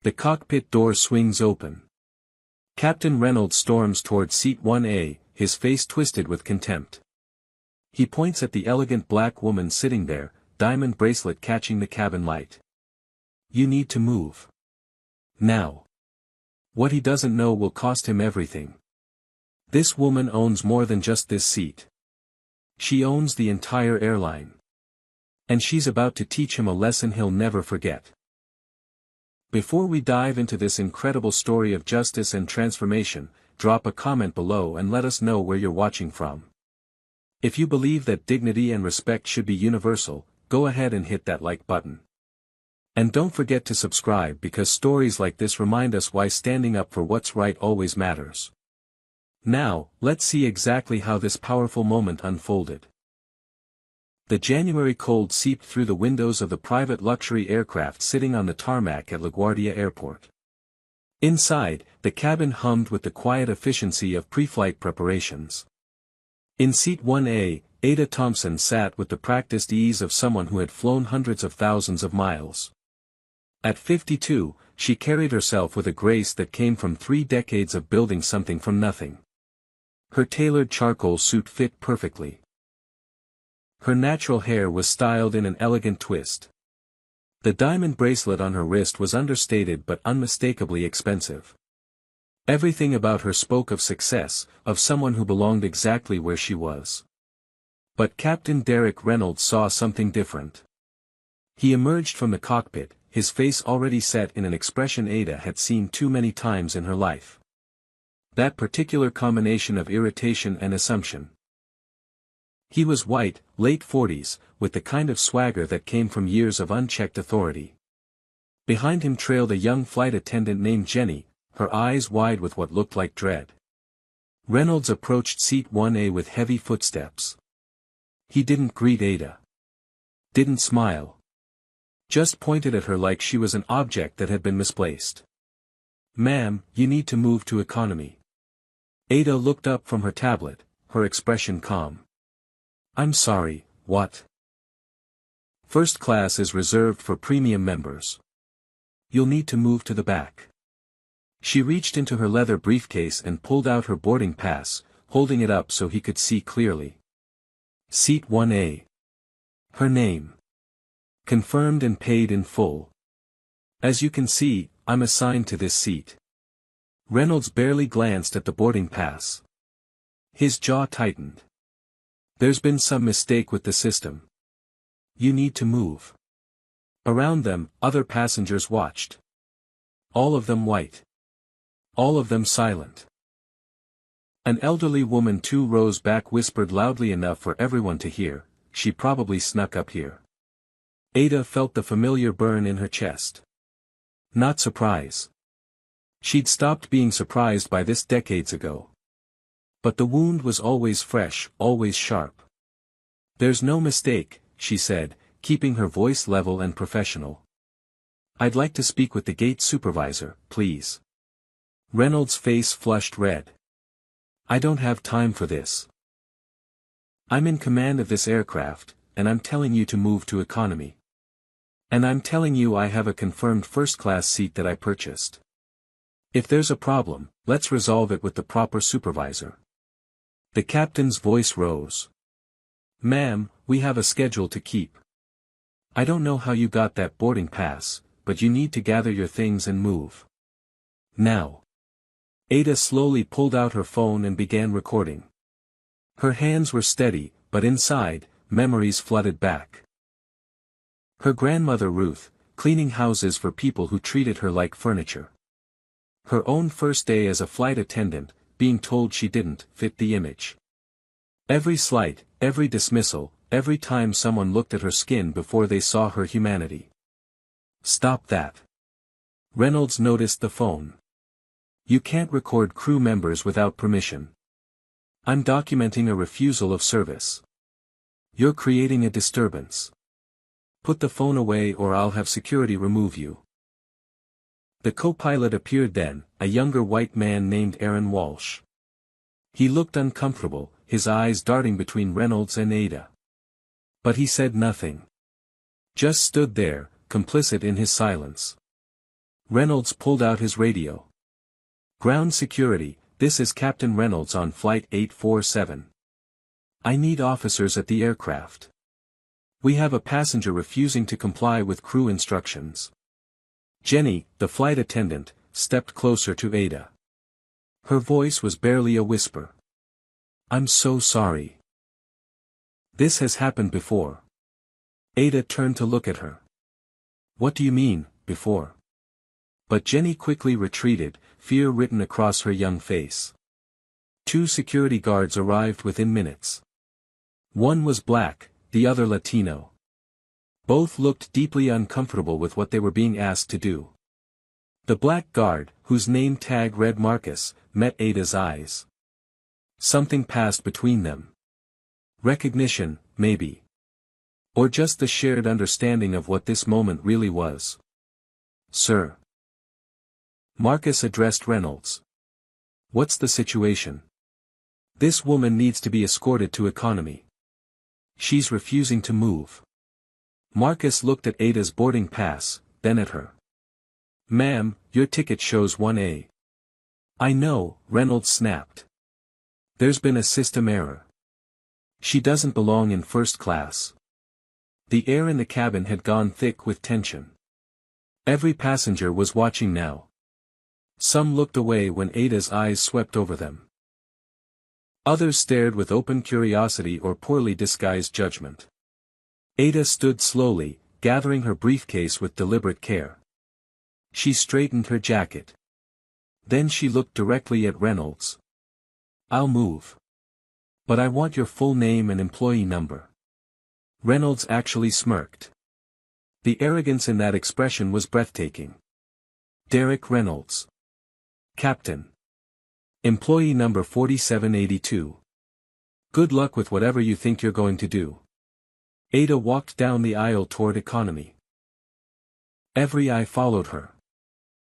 The cockpit door swings open. Captain Reynolds storms toward seat 1A, his face twisted with contempt. He points at the elegant black woman sitting there, diamond bracelet catching the cabin light. You need to move. Now. What he doesn't know will cost him everything. This woman owns more than just this seat. She owns the entire airline. And she's about to teach him a lesson he'll never forget. Before we dive into this incredible story of justice and transformation, drop a comment below and let us know where you're watching from. If you believe that dignity and respect should be universal, go ahead and hit that like button. And don't forget to subscribe because stories like this remind us why standing up for what's right always matters. Now, let's see exactly how this powerful moment unfolded. The January cold seeped through the windows of the private luxury aircraft sitting on the tarmac at LaGuardia Airport. Inside, the cabin hummed with the quiet efficiency of pre-flight preparations. In seat 1A, Ada Thompson sat with the practiced ease of someone who had flown hundreds of thousands of miles. At 52, she carried herself with a grace that came from 3 decades of building something from nothing. Her tailored charcoal suit fit perfectly. Her natural hair was styled in an elegant twist. The diamond bracelet on her wrist was understated but unmistakably expensive. Everything about her spoke of success, of someone who belonged exactly where she was. But Captain Derek Reynolds saw something different. He emerged from the cockpit, his face already set in an expression Ada had seen too many times in her life. That particular combination of irritation and assumption. He was white, late 40s, with the kind of swagger that came from years of unchecked authority. Behind him trailed a young flight attendant named Jenny, her eyes wide with what looked like dread. Reynolds approached seat 1A with heavy footsteps. He didn't greet Ada. Didn't smile. Just pointed at her like she was an object that had been misplaced. "Ma'am, you need to move to economy." Ada looked up from her tablet, her expression calm. "I'm sorry, what?" "First class is reserved for premium members. You'll need to move to the back." She reached into her leather briefcase and pulled out her boarding pass, holding it up so he could see clearly. Seat 1A. Her name. Confirmed and paid in full. "As you can see, I'm assigned to this seat." Reynolds barely glanced at the boarding pass. His jaw tightened. "There's been some mistake with the system. You need to move." Around them, other passengers watched. All of them white. All of them silent. An elderly woman 2 rows back whispered loudly enough for everyone to hear, "She probably snuck up here." Ada felt the familiar burn in her chest. Not surprise. She'd stopped being surprised by this decades ago. But the wound was always fresh, always sharp. "There's no mistake," she said, keeping her voice level and professional. "I'd like to speak with the gate supervisor, please." Reynolds' face flushed red. "I don't have time for this. I'm in command of this aircraft, and I'm telling you to move to economy. And I'm telling you I have a confirmed first-class seat that I purchased. If there's a problem, let's resolve it with the proper supervisor." The captain's voice rose. "Ma'am, we have a schedule to keep. I don't know how you got that boarding pass, but you need to gather your things and move. Now." Ada slowly pulled out her phone and began recording. Her hands were steady, but inside, memories flooded back. Her grandmother Ruth, cleaning houses for people who treated her like furniture. Her own first day as a flight attendant, being told she didn't fit the image. Every slight, every dismissal, every time someone looked at her skin before they saw her humanity. "Stop that." Reynolds noticed the phone. "You can't record crew members without permission. I'm documenting a refusal of service. You're creating a disturbance. Put the phone away or I'll have security remove you." The co-pilot appeared then, a younger white man named Aaron Walsh. He looked uncomfortable, his eyes darting between Reynolds and Ada. But he said nothing. Just stood there, complicit in his silence. Reynolds pulled out his radio. "Ground security, this is Captain Reynolds on Flight 847. I need officers at the aircraft. We have a passenger refusing to comply with crew instructions." Jenny, the flight attendant, stepped closer to Ada. Her voice was barely a whisper. "I'm so sorry. This has happened before." Ada turned to look at her. "What do you mean, before?" But Jenny quickly retreated, fear written across her young face. 2 security guards arrived within minutes. One was black, the other Latino. Both looked deeply uncomfortable with what they were being asked to do. The black guard, whose name tag read Marcus, met Ada's eyes. Something passed between them. Recognition, maybe. Or just the shared understanding of what this moment really was. "Sir." Marcus addressed Reynolds. "What's the situation? This woman needs to be escorted to economy. She's refusing to move." Marcus looked at Ada's boarding pass, then at her. "Ma'am, your ticket shows 1A. "I know," Reynolds snapped. "There's been a system error. She doesn't belong in first class." The air in the cabin had gone thick with tension. Every passenger was watching now. Some looked away when Ada's eyes swept over them. Others stared with open curiosity or poorly disguised judgment. Ada stood slowly, gathering her briefcase with deliberate care. She straightened her jacket. Then she looked directly at Reynolds. "I'll move. But I want your full name and employee number." Reynolds actually smirked. The arrogance in that expression was breathtaking. "Derek Reynolds. Captain. Employee number 4782. Good luck with whatever you think you're going to do." Ada walked down the aisle toward economy. Every eye followed her.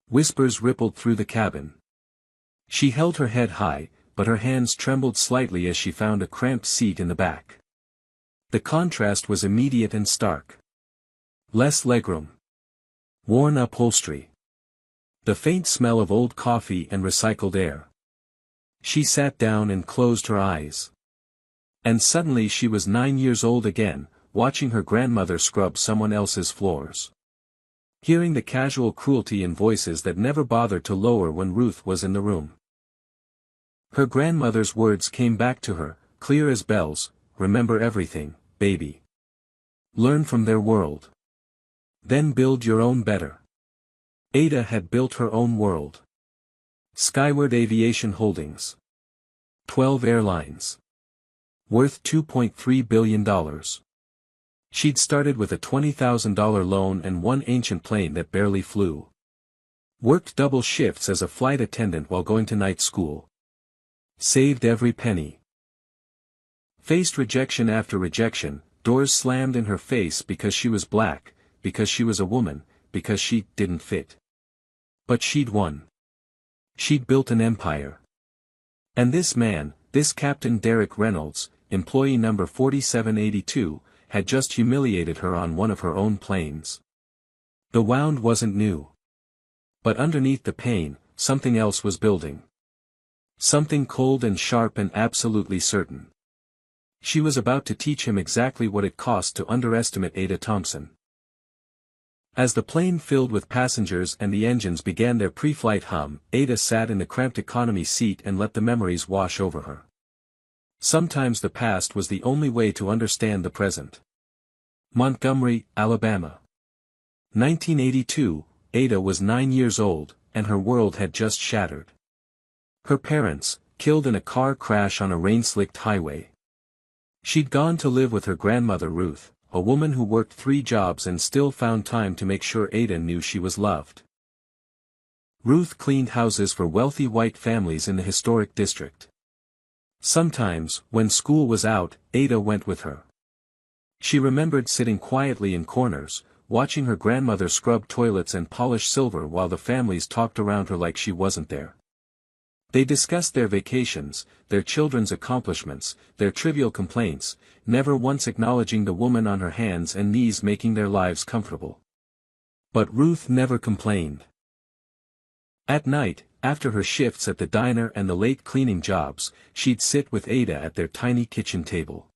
Whispers rippled through the cabin. She held her head high, but her hands trembled slightly as she found a cramped seat in the back. The contrast was immediate and stark. Less legroom. Worn upholstery. The faint smell of old coffee and recycled air. She sat down and closed her eyes. And suddenly she was 9 years old again, watching her grandmother scrub someone else's floors. Hearing the casual cruelty in voices that never bothered to lower when Ruth was in the room. Her grandmother's words came back to her, clear as bells: "Remember everything, baby. Learn from their world. Then build your own better." Ada had built her own world. Skyward Aviation Holdings. 12 airlines. Worth $2.3 billion. She'd started with a $20,000 loan and one ancient plane that barely flew. Worked double shifts as a flight attendant while going to night school. Saved every penny. Faced rejection after rejection, doors slammed in her face because she was black, because she was a woman, because she didn't fit. But she'd won. She'd built an empire. And this man, this Captain Derek Reynolds, employee number 4782, had just humiliated her on one of her own planes. The wound wasn't new. But underneath the pain, something else was building. Something cold and sharp and absolutely certain. She was about to teach him exactly what it cost to underestimate Ada Thompson. As the plane filled with passengers and the engines began their pre-flight hum, Ada sat in the cramped economy seat and let the memories wash over her. Sometimes the past was the only way to understand the present. Montgomery, Alabama. 1982, Ada was 9 years old, and her world had just shattered. Her parents, killed in a car crash on a rain-slicked highway. She'd gone to live with her grandmother Ruth, a woman who worked 3 jobs and still found time to make sure Ada knew she was loved. Ruth cleaned houses for wealthy white families in the historic district. Sometimes, when school was out, Ada went with her. She remembered sitting quietly in corners, watching her grandmother scrub toilets and polish silver while the families talked around her like she wasn't there. They discussed their vacations, their children's accomplishments, their trivial complaints, never once acknowledging the woman on her hands and knees making their lives comfortable. But Ruth never complained. At night, after her shifts at the diner and the late cleaning jobs, she'd sit with Ada at their tiny kitchen table.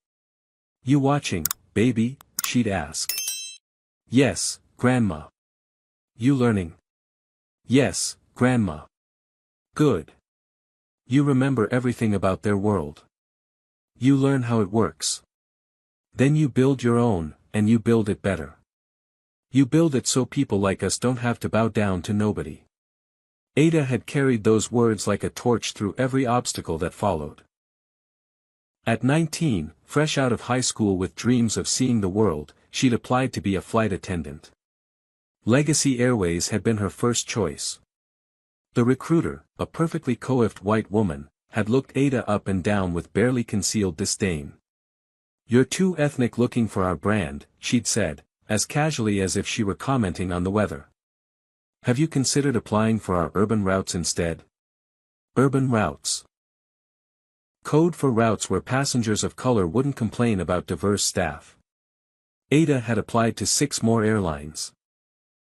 "You watching, baby?" she'd ask. "Yes, Grandma." "You learning?" "Yes, Grandma." "Good. You remember everything about their world. You learn how it works. Then you build your own, and you build it better. You build it so people like us don't have to bow down to nobody." Ada had carried those words like a torch through every obstacle that followed. At 19, fresh out of high school with dreams of seeing the world, she'd applied to be a flight attendant. Legacy Airways had been her first choice. The recruiter, a perfectly coiffed white woman, had looked Ada up and down with barely concealed disdain. "You're too ethnic looking for our brand," she'd said, as casually as if she were commenting on the weather. "Have you considered applying for our urban routes instead?" Urban routes. Code for routes where passengers of color wouldn't complain about diverse staff. Ada had applied to 6 more airlines.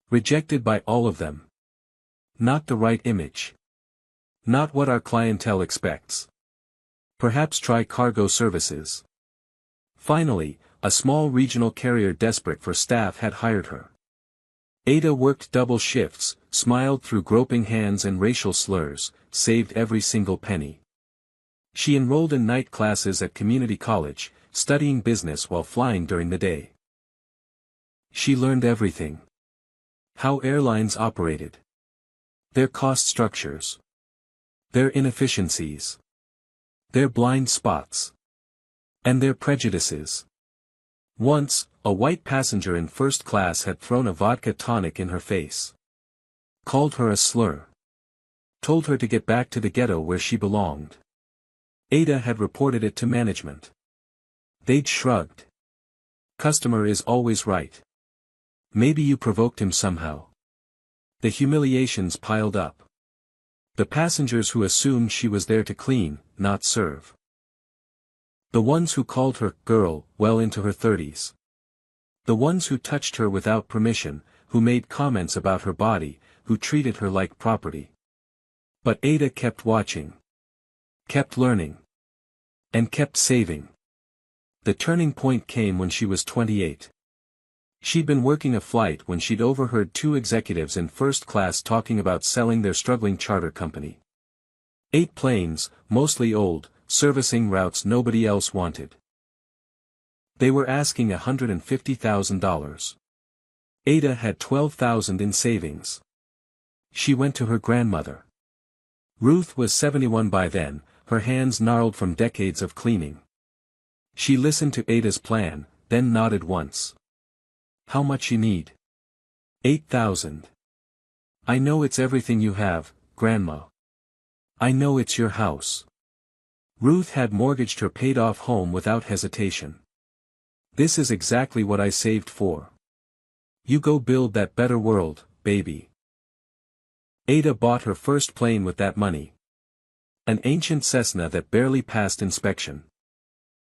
Rejected by all of them. Not the right image. Not what our clientele expects. Perhaps try cargo services. Finally, a small regional carrier desperate for staff had hired her. Ada worked double shifts, smiled through groping hands and racial slurs, saved every single penny. She enrolled in night classes at community college, studying business while flying during the day. She learned everything. How airlines operated. Their cost structures. Their inefficiencies. Their blind spots. And their prejudices. Once, a white passenger in first class had thrown a vodka tonic in her face. Called her a slur. Told her to get back to the ghetto where she belonged. Ada had reported it to management. They'd shrugged. "Customer is always right. Maybe you provoked him somehow." The humiliations piled up. The passengers who assumed she was there to clean, not serve. The ones who called her girl well into her 30s. The ones who touched her without permission, who made comments about her body, who treated her like property. But Ada kept watching. Kept learning. And kept saving. The turning point came when she was 28. She'd been working a flight when she'd overheard 2 executives in first class talking about selling their struggling charter company. 8 planes, mostly old, servicing routes nobody else wanted. They were asking $150,000. Ada had $12,000 in savings. She went to her grandmother. Ruth was 71 by then, her hands gnarled from decades of cleaning. She listened to Ada's plan, then nodded once. "How much you need?" $8,000. "I know it's everything you have, Grandma. I know it's your house." Ruth had mortgaged her paid-off home without hesitation. "This is exactly what I saved for. You go build that better world, baby." Ada bought her first plane with that money. An ancient Cessna that barely passed inspection.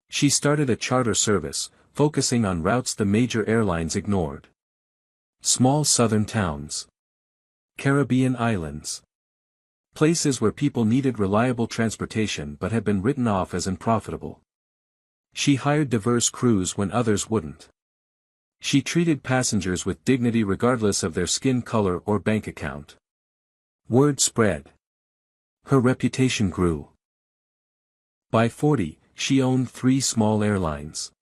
She started a charter service, focusing on routes the major airlines ignored. Small southern towns. Caribbean islands. Places where people needed reliable transportation but had been written off as unprofitable. She hired diverse crews when others wouldn't. She treated passengers with dignity regardless of their skin color or bank account. Word spread. Her reputation grew. By 40, she owned 3 small airlines.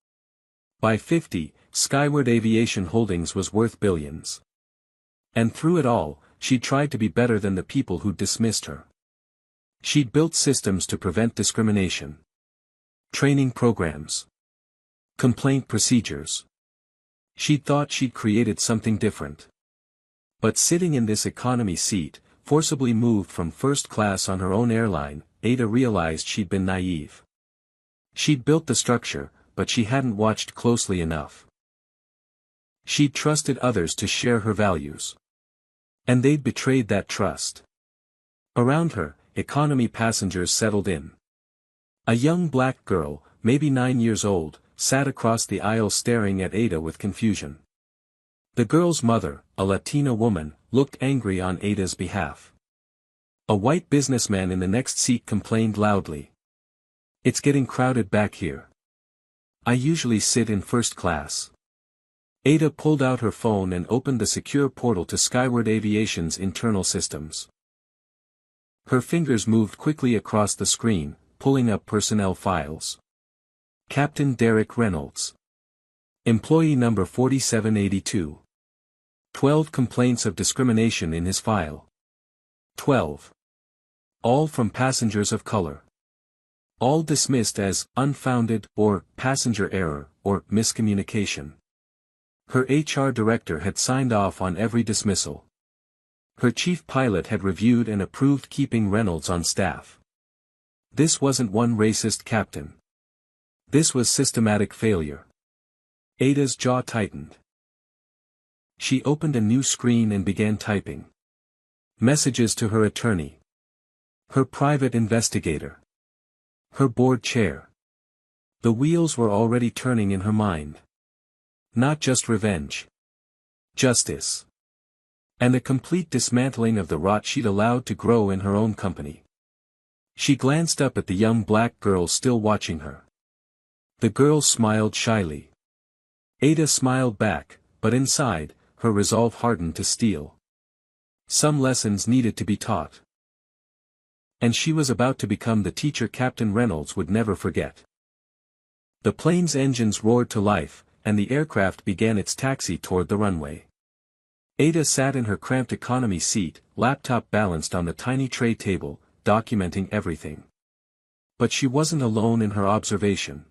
By 50, Skyward Aviation Holdings was worth billions. And through it all, she tried to be better than the people who dismissed her. She'd built systems to prevent discrimination. Training programs. Complaint procedures. She'd thought she'd created something different. But sitting in this economy seat, forcibly moved from first class on her own airline, Ada realized she'd been naive. She'd built the structure, but she hadn't watched closely enough. She'd trusted others to share her values. And they'd betrayed that trust. Around her, economy passengers settled in. A young black girl, maybe 9 years old, sat across the aisle staring at Ada with confusion. The girl's mother, a Latina woman, looked angry on Ada's behalf. A white businessman in the next seat complained loudly. It's getting crowded back here. I usually sit in first class. Ada pulled out her phone and opened the secure portal to Skyward Aviation's internal systems. Her fingers moved quickly across the screen, pulling up personnel files. Captain Derek Reynolds. Employee number 4782. 12 complaints of discrimination in his file. 12. All from passengers of color. All dismissed as unfounded or passenger error or miscommunication. Her HR director had signed off on every dismissal. Her chief pilot had reviewed and approved keeping Reynolds on staff. This wasn't one racist captain. This was systematic failure. Ada's jaw tightened. She opened a new screen and began typing. Messages to her attorney. Her private investigator. Her board chair. The wheels were already turning in her mind. Not just revenge. Justice. And a complete dismantling of the rot she'd allowed to grow in her own company. She glanced up at the young black girl still watching her. The girl smiled shyly. Ada smiled back, but inside, her resolve hardened to steel. Some lessons needed to be taught. And she was about to become the teacher Captain Reynolds would never forget. The plane's engines roared to life, and the aircraft began its taxi toward the runway. Ada sat in her cramped economy seat, laptop balanced on the tiny tray table, documenting everything. But she wasn't alone in her observation.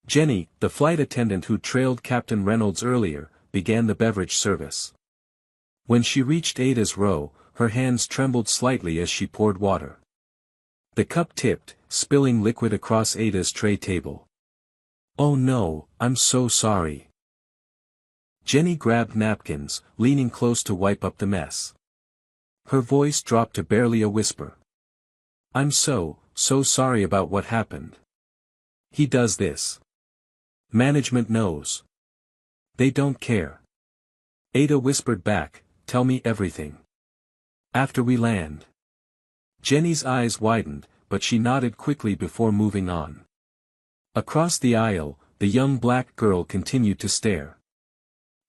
Jenny, the flight attendant who trailed Captain Reynolds earlier, began the beverage service. When she reached Ada's row, her hands trembled slightly as she poured water. The cup tipped, spilling liquid across Ada's tray table. "Oh no, I'm so sorry." Jenny grabbed napkins, leaning close to wipe up the mess. Her voice dropped to barely a whisper. "I'm so sorry about what happened. He does this. Management knows. They don't care." Ada whispered back, "Tell me everything. After we land." Jenny's eyes widened, but she nodded quickly before moving on. Across the aisle, the young black girl continued to stare.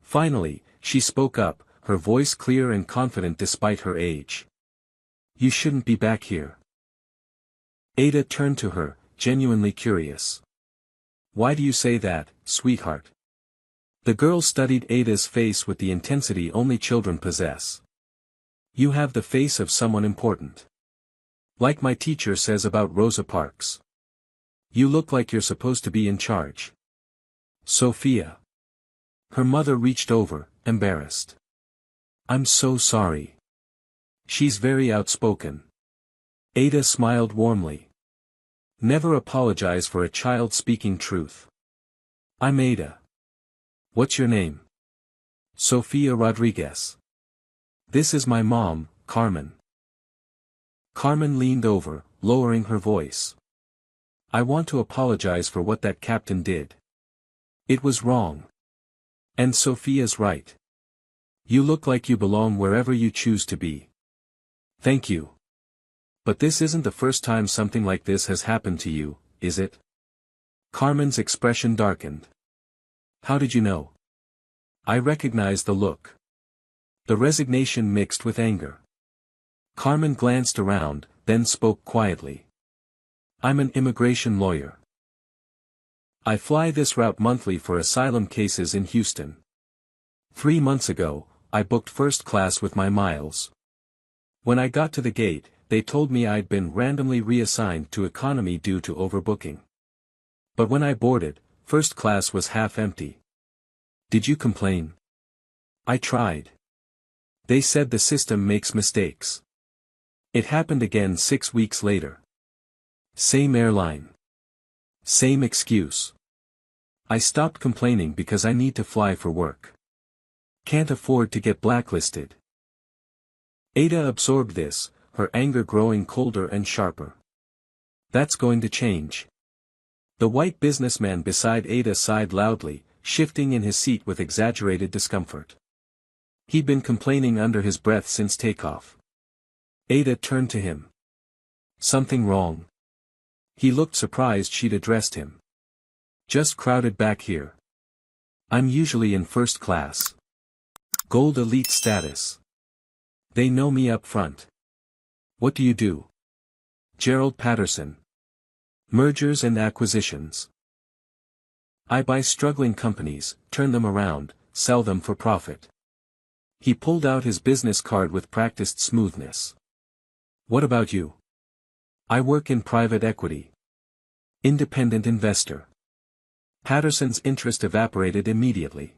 Finally, she spoke up, her voice clear and confident despite her age. "You shouldn't be back here." Ada turned to her, genuinely curious. "Why do you say that, sweetheart?" The girl studied Ada's face with the intensity only children possess. "You have the face of someone important. Like my teacher says about Rosa Parks. You look like you're supposed to be in charge." "Sophia." Her mother reached over, embarrassed. "I'm so sorry. She's very outspoken." Ada smiled warmly. "Never apologize for a child speaking truth." "I'm Ada. What's your name?" "Sophia Rodriguez. This is my mom, Carmen." Carmen leaned over, lowering her voice. "I want to apologize for what that captain did. It was wrong. And Sophia's right. You look like you belong wherever you choose to be." "Thank you. But this isn't the first time something like this has happened to you, is it?" Carmen's expression darkened. "How did you know?" I recognized the look. The resignation mixed with anger. Carmen glanced around, then spoke quietly. "I'm an immigration lawyer. I fly this route monthly for asylum cases in Houston. 3 months ago, I booked first class with my miles. When I got to the gate, they told me I'd been randomly reassigned to economy due to overbooking. But when I boarded, first class was half empty. Did you complain?" "I tried. They said the system makes mistakes." It happened again 6 weeks later. Same airline. Same excuse. I stopped complaining because I need to fly for work. Can't afford to get blacklisted. Ada absorbed this, her anger growing colder and sharper. "That's going to change." The white businessman beside Ada sighed loudly, shifting in his seat with exaggerated discomfort. He'd been complaining under his breath since takeoff. Ada turned to him. Something wrong? He looked surprised she'd addressed him. Just crowded back here. I'm usually in first class. Gold elite status. They know me up front. What do you do? Gerald Patterson. Mergers and acquisitions. I buy struggling companies, turn them around, sell them for profit. He pulled out his business card with practiced smoothness. What about you? I work in private equity. Independent investor. Patterson's interest evaporated immediately.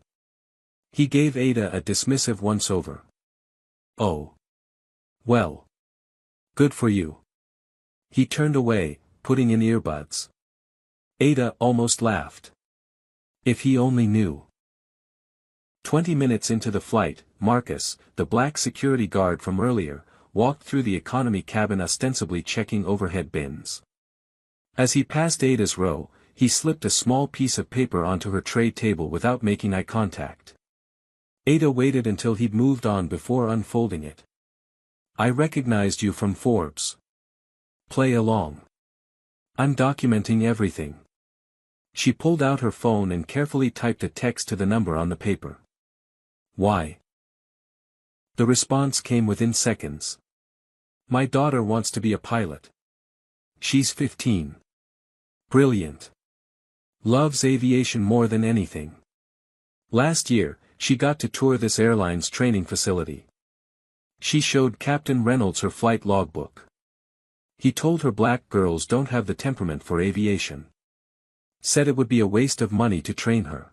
He gave Ada a dismissive once-over. Oh. Well. Good for you. He turned away, putting in earbuds. Ada almost laughed. If he only knew. 20 minutes into the flight, Marcus, the black security guard from earlier, walked through the economy cabin ostensibly checking overhead bins. As he passed Ada's row, he slipped a small piece of paper onto her tray table without making eye contact. Ada waited until he'd moved on before unfolding it. I recognized you from Forbes. Play along. I'm documenting everything. She pulled out her phone and carefully typed a text to the number on the paper. Why? The response came within seconds. My daughter wants to be a pilot. She's 15. Brilliant. Loves aviation more than anything. Last year, she got to tour this airline's training facility. She showed Captain Reynolds her flight logbook. He told her black girls don't have the temperament for aviation. Said it would be a waste of money to train her.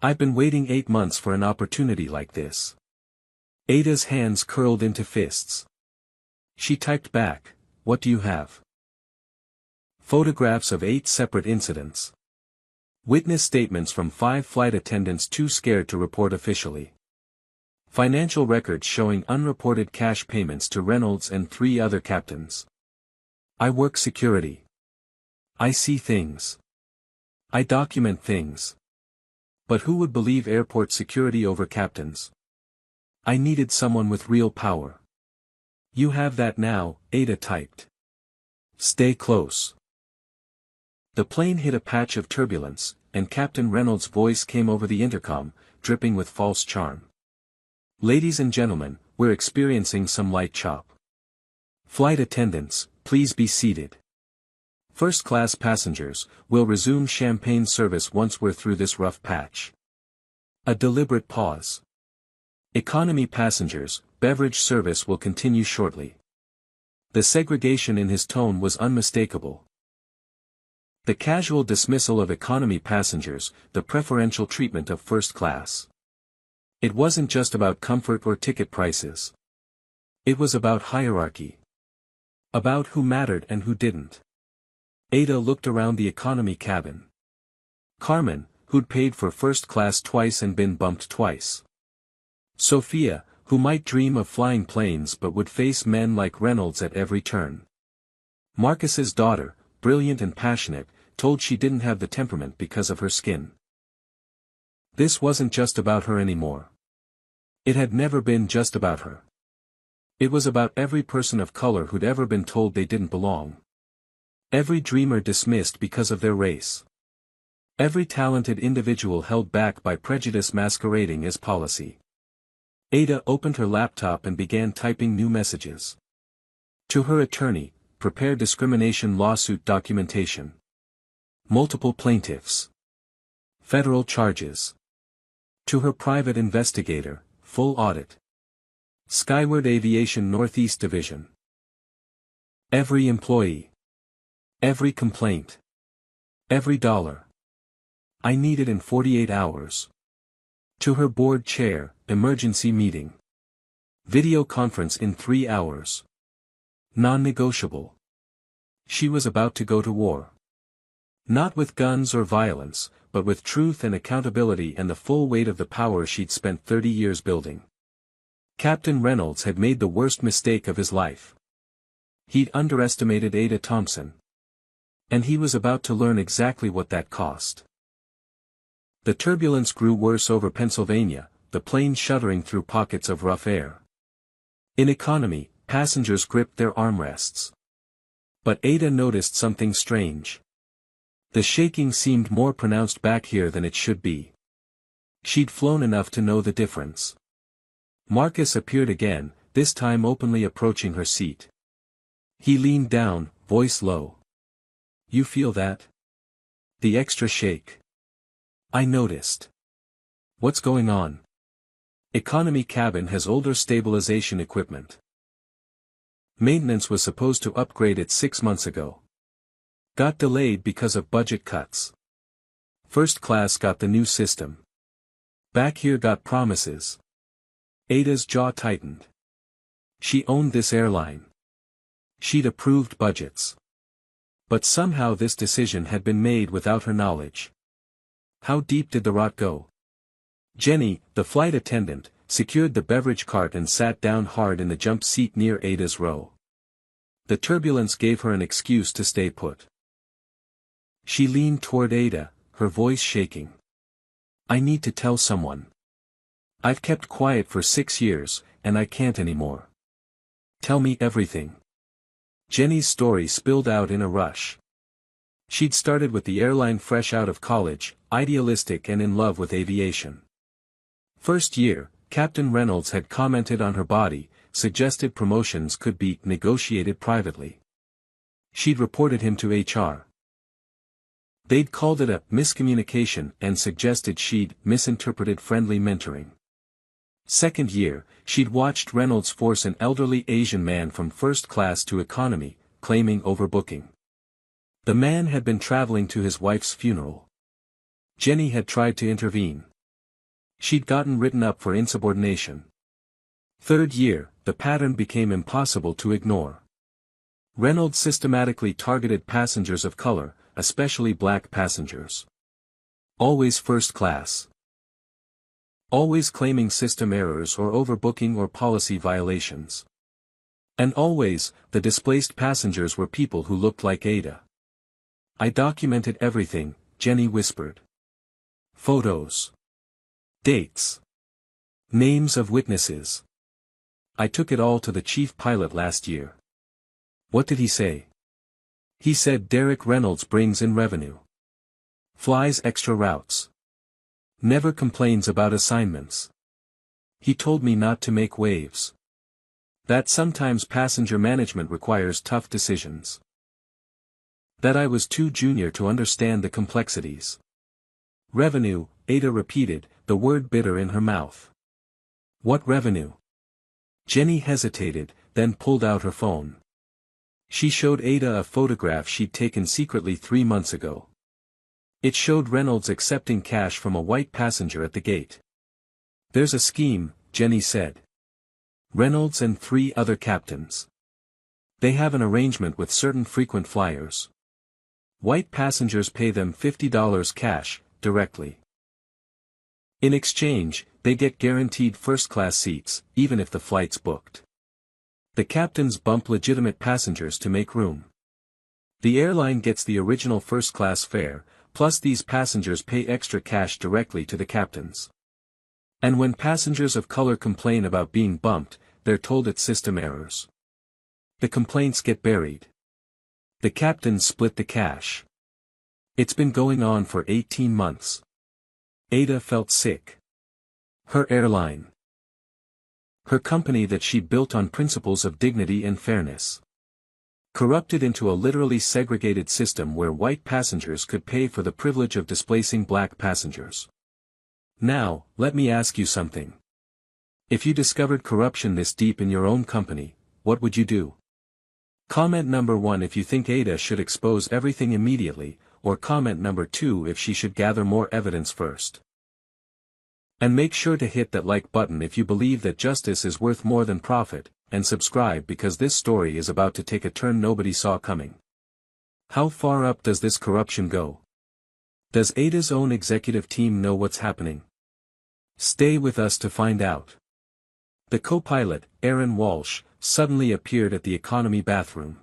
I've been waiting 8 months for an opportunity like this. Ada's hands curled into fists. She typed back, what do you have? Photographs of 8 separate incidents. Witness statements from 5 flight attendants too scared to report officially. Financial records showing unreported cash payments to Reynolds and 3 other captains. I work security. I see things. I document things. But who would believe airport security over captains? I needed someone with real power. You have that now, Ada typed. Stay close. The plane hit a patch of turbulence, and Captain Reynolds' voice came over the intercom, dripping with false charm. Ladies and gentlemen, we're experiencing some light chop. Flight attendants, please be seated. First-class passengers, will resume champagne service once we're through this rough patch. A deliberate pause. Economy passengers, beverage service will continue shortly. The segregation in his tone was unmistakable. The casual dismissal of economy passengers, the preferential treatment of first class. It wasn't just about comfort or ticket prices. It was about hierarchy. About who mattered and who didn't. Ada looked around the economy cabin. Carmen, who'd paid for first class twice and been bumped twice. Sophia, who might dream of flying planes but would face men like Reynolds at every turn. Marcus's daughter, brilliant and passionate, told she didn't have the temperament because of her skin. This wasn't just about her anymore. It had never been just about her. It was about every person of color who'd ever been told they didn't belong. Every dreamer dismissed because of their race. Every talented individual held back by prejudice masquerading as policy. Ada opened her laptop and began typing new messages. To her attorney, prepare discrimination lawsuit documentation. Multiple plaintiffs. Federal charges. To her private investigator, full audit. Skyward Aviation Northeast Division. Every employee. Every complaint. Every dollar. I need it in 48 hours. To her board chair, emergency meeting. Video conference in 3 hours. Non-negotiable. She was about to go to war. Not with guns or violence, but with truth and accountability and the full weight of the power she'd spent 30 years building. Captain Reynolds had made the worst mistake of his life. He'd underestimated Ada Thompson. And he was about to learn exactly what that cost. The turbulence grew worse over Pennsylvania, the plane shuddering through pockets of rough air. In economy, passengers gripped their armrests. But Ada noticed something strange. The shaking seemed more pronounced back here than it should be. She'd flown enough to know the difference. Marcus appeared again, this time openly approaching her seat. He leaned down, voice low. "You feel that? The extra shake?" "I noticed." "What's going on?" "Economy cabin has older stabilization equipment. Maintenance was supposed to upgrade it 6 months ago. Got delayed because of budget cuts. First class got the new system. Back here got promises." Ada's jaw tightened. She owned this airline. She'd approved budgets. But somehow this decision had been made without her knowledge. How deep did the rot go? Jenny, the flight attendant, secured the beverage cart and sat down hard in the jump seat near Ada's row. The turbulence gave her an excuse to stay put. She leaned toward Ada, her voice shaking. "I need to tell someone. I've kept quiet for 6 years, and I can't anymore. Tell me everything." Jenny's story spilled out in a rush. She'd started with the airline fresh out of college, idealistic and in love with aviation. First year, Captain Reynolds had commented on her body, suggested promotions could be negotiated privately. She'd reported him to HR. They'd called it a miscommunication and suggested she'd misinterpreted friendly mentoring. Second year, she'd watched Reynolds force an elderly Asian man from first class to economy, claiming overbooking. The man had been traveling to his wife's funeral. Jenny had tried to intervene. She'd gotten written up for insubordination. Third year, the pattern became impossible to ignore. Reynolds systematically targeted passengers of color, especially black passengers. Always first class. Always claiming system errors or overbooking or policy violations. And always, the displaced passengers were people who looked like Ada. "I documented everything," Jenny whispered. "Photos. Dates. Names of witnesses. I took it all to the chief pilot last year." "What did he say?" "He said Derek Reynolds brings in revenue. Flies extra routes. Never complains about assignments. He told me not to make waves. That sometimes passenger management requires tough decisions. That I was too junior to understand the complexities." "Revenue," Ada repeated, the word bitter in her mouth. "What revenue?" Jenny hesitated, then pulled out her phone. She showed Ada a photograph she'd taken secretly 3 months ago. It showed Reynolds accepting cash from a white passenger at the gate. "There's a scheme," Jenny said. "Reynolds and 3 other captains. They have an arrangement with certain frequent flyers. White passengers pay them $50 cash, directly. In exchange, they get guaranteed first-class seats, even if the flight's booked. The captains bump legitimate passengers to make room. The airline gets the original first-class fare, plus these passengers pay extra cash directly to the captains. And when passengers of color complain about being bumped, they're told it's system errors. The complaints get buried. The captains split the cash. It's been going on for 18 months. Ada felt sick. Her airline. Her company that she built on principles of dignity and fairness. Corrupted into a literally segregated system where white passengers could pay for the privilege of displacing black passengers. Now, let me ask you something. If you discovered corruption this deep in your own company, what would you do? Comment number 1 if you think Ada should expose everything immediately, or comment number 2 if she should gather more evidence first. And make sure to hit that like button if you believe that justice is worth more than profit, and subscribe because this story is about to take a turn nobody saw coming. How far up does this corruption go? Does Ada's own executive team know what's happening? Stay with us to find out. The co-pilot, Aaron Walsh, suddenly appeared at the economy bathroom.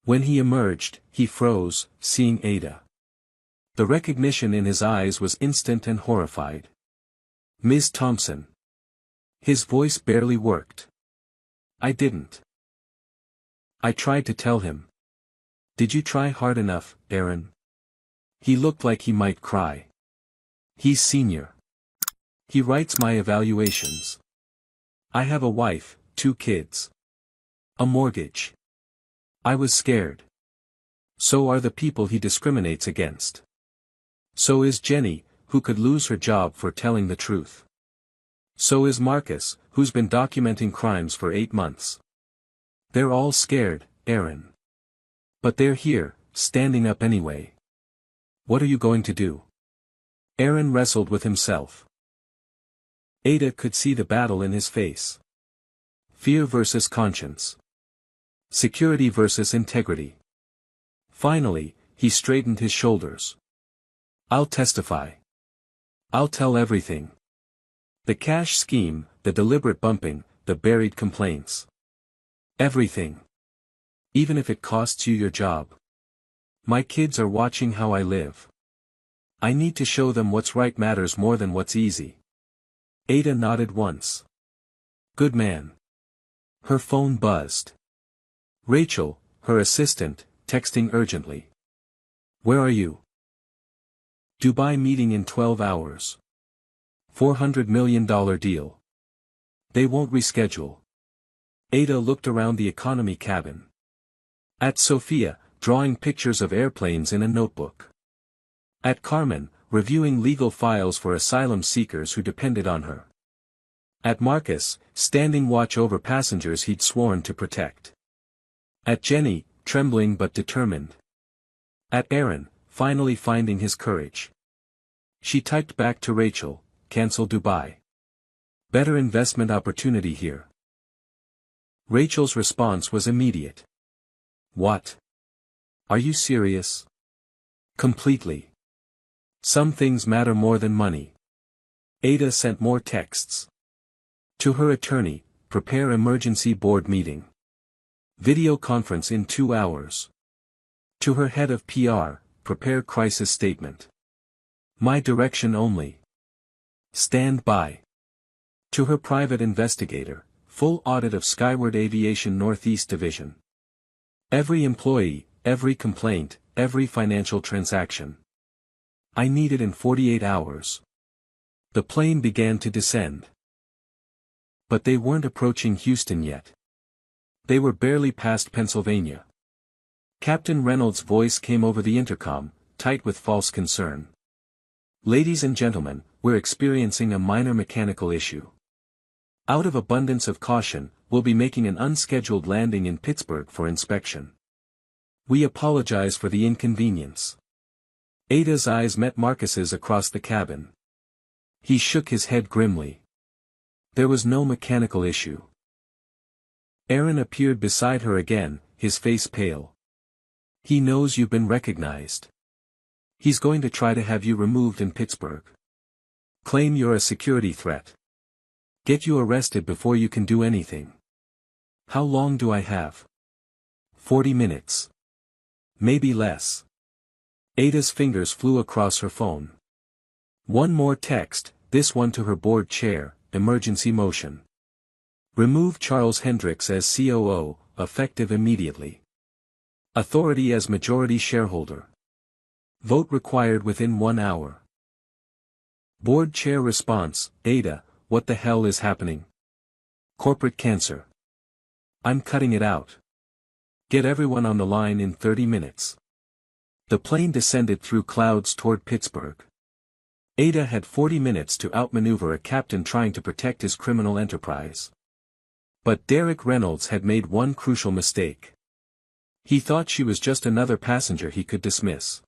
When he emerged, he froze, seeing Ada. The recognition in his eyes was instant and horrified. "Ms. Thompson." His voice barely worked. "I didn't. I tried to tell him. Did you try hard enough, Aaron? He looked like he might cry. He's senior. He writes my evaluations. I have a wife, 2 kids. A mortgage. I was scared. So are the people he discriminates against. So is Jenny, who could lose her job for telling the truth. So is Marcus, who's been documenting crimes for 8 months. They're all scared, Aaron. But they're here, standing up anyway. What are you going to do? Aaron wrestled with himself. Ada could see the battle in his face. Fear versus conscience. Security versus integrity. Finally, he straightened his shoulders. I'll testify. I'll tell everything. The cash scheme, the deliberate bumping, the buried complaints. Everything. Even if it costs you your job. My kids are watching how I live. I need to show them what's right matters more than what's easy. Ada nodded once. Good man. Her phone buzzed. Rachel, her assistant, texting urgently. Where are you? Dubai meeting in 12 hours. $400 million deal. They won't reschedule. Ada looked around the economy cabin. At Sophia, drawing pictures of airplanes in a notebook. At Carmen, reviewing legal files for asylum seekers who depended on her. At Marcus, standing watch over passengers he'd sworn to protect. At Jenny, trembling but determined. At Aaron, finally finding his courage. She typed back to Rachel, cancel Dubai. Better investment opportunity here. Rachel's response was immediate. What? Are you serious? Completely. Some things matter more than money. Ada sent more texts. To her attorney, prepare emergency board meeting. Video conference in 2 hours. To her head of PR, prepare crisis statement. My direction only. Stand by. To her private investigator, full audit of Skyward Aviation Northeast Division. Every employee, every complaint, every financial transaction. I need it in 48 hours. The plane began to descend. But they weren't approaching Houston yet. They were barely past Pennsylvania. Captain Reynolds' voice came over the intercom, tight with false concern. Ladies and gentlemen, we're experiencing a minor mechanical issue. Out of abundance of caution, we'll be making an unscheduled landing in Pittsburgh for inspection. We apologize for the inconvenience. Ada's eyes met Marcus's across the cabin. He shook his head grimly. There was no mechanical issue. Aaron appeared beside her again, his face pale. He knows you've been recognized. He's going to try to have you removed in Pittsburgh. Claim you're a security threat. Get you arrested before you can do anything. How long do I have? 40 minutes. Maybe less. Ada's fingers flew across her phone. One more text, this one to her board chair, emergency motion. Remove Charles Hendricks as COO, effective immediately. Authority as majority shareholder. Vote required within 1 hour. Board chair response, Ada, what the hell is happening? Corporate cancer. I'm cutting it out. Get everyone on the line in 30 minutes. The plane descended through clouds toward Pittsburgh. Ada had 40 minutes to outmaneuver a captain trying to protect his criminal enterprise. But Derek Reynolds had made one crucial mistake. He thought she was just another passenger he could dismiss.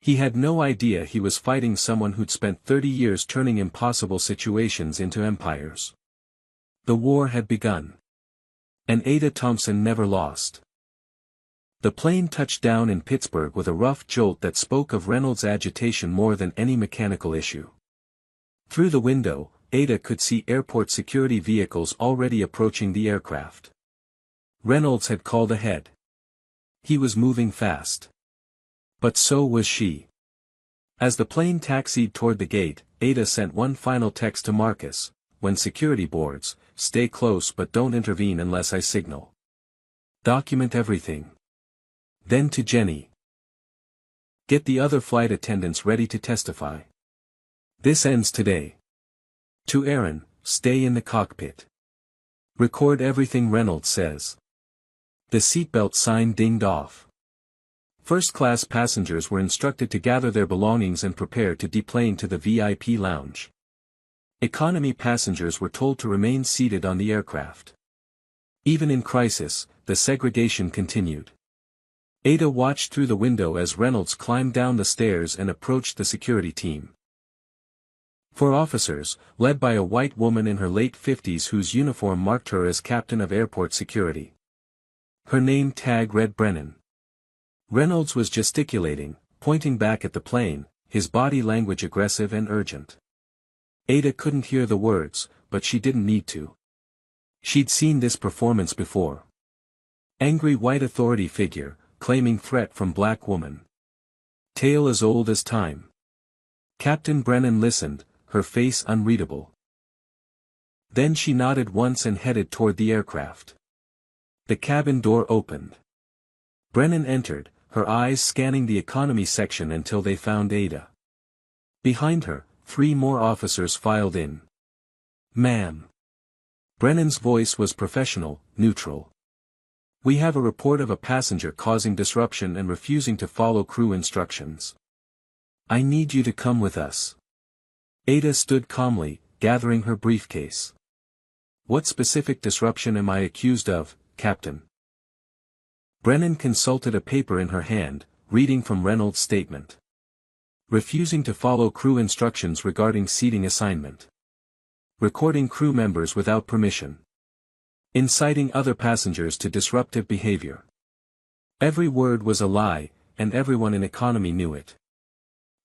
He had no idea he was fighting someone who'd spent 30 years turning impossible situations into empires. The war had begun. And Ada Thompson never lost. The plane touched down in Pittsburgh with a rough jolt that spoke of Reynolds' agitation more than any mechanical issue. Through the window, Ada could see airport security vehicles already approaching the aircraft. Reynolds had called ahead. He was moving fast. But so was she. As the plane taxied toward the gate, Ada sent one final text to Marcus, when security boards, stay close but don't intervene unless I signal. Document everything. Then to Jenny. Get the other flight attendants ready to testify. This ends today. To Aaron, stay in the cockpit. Record everything Reynolds says. The seatbelt sign dinged off. First-class passengers were instructed to gather their belongings and prepare to deplane to the VIP lounge. Economy passengers were told to remain seated on the aircraft. Even in crisis, the segregation continued. Ada watched through the window as Reynolds climbed down the stairs and approached the security team. Four officers, led by a white woman in her late 50s whose uniform marked her as captain of airport security. Her name tag read Brennan. Reynolds was gesticulating, pointing back at the plane, his body language aggressive and urgent. Ada couldn't hear the words, but she didn't need to. She'd seen this performance before. Angry white authority figure, claiming threat from black woman. Tale as old as time. Captain Brennan listened, her face unreadable. Then she nodded once and headed toward the aircraft. The cabin door opened. Brennan entered, her eyes scanning the economy section until they found Ada. Behind her, 3 more officers filed in. Ma'am. Brennan's voice was professional, neutral. We have a report of a passenger causing disruption and refusing to follow crew instructions. I need you to come with us. Ada stood calmly, gathering her briefcase. What specific disruption am I accused of, Captain? Brennan consulted a paper in her hand, reading from Reynolds' statement. Refusing to follow crew instructions regarding seating assignment. Recording crew members without permission. Inciting other passengers to disruptive behavior. Every word was a lie, and everyone in economy knew it.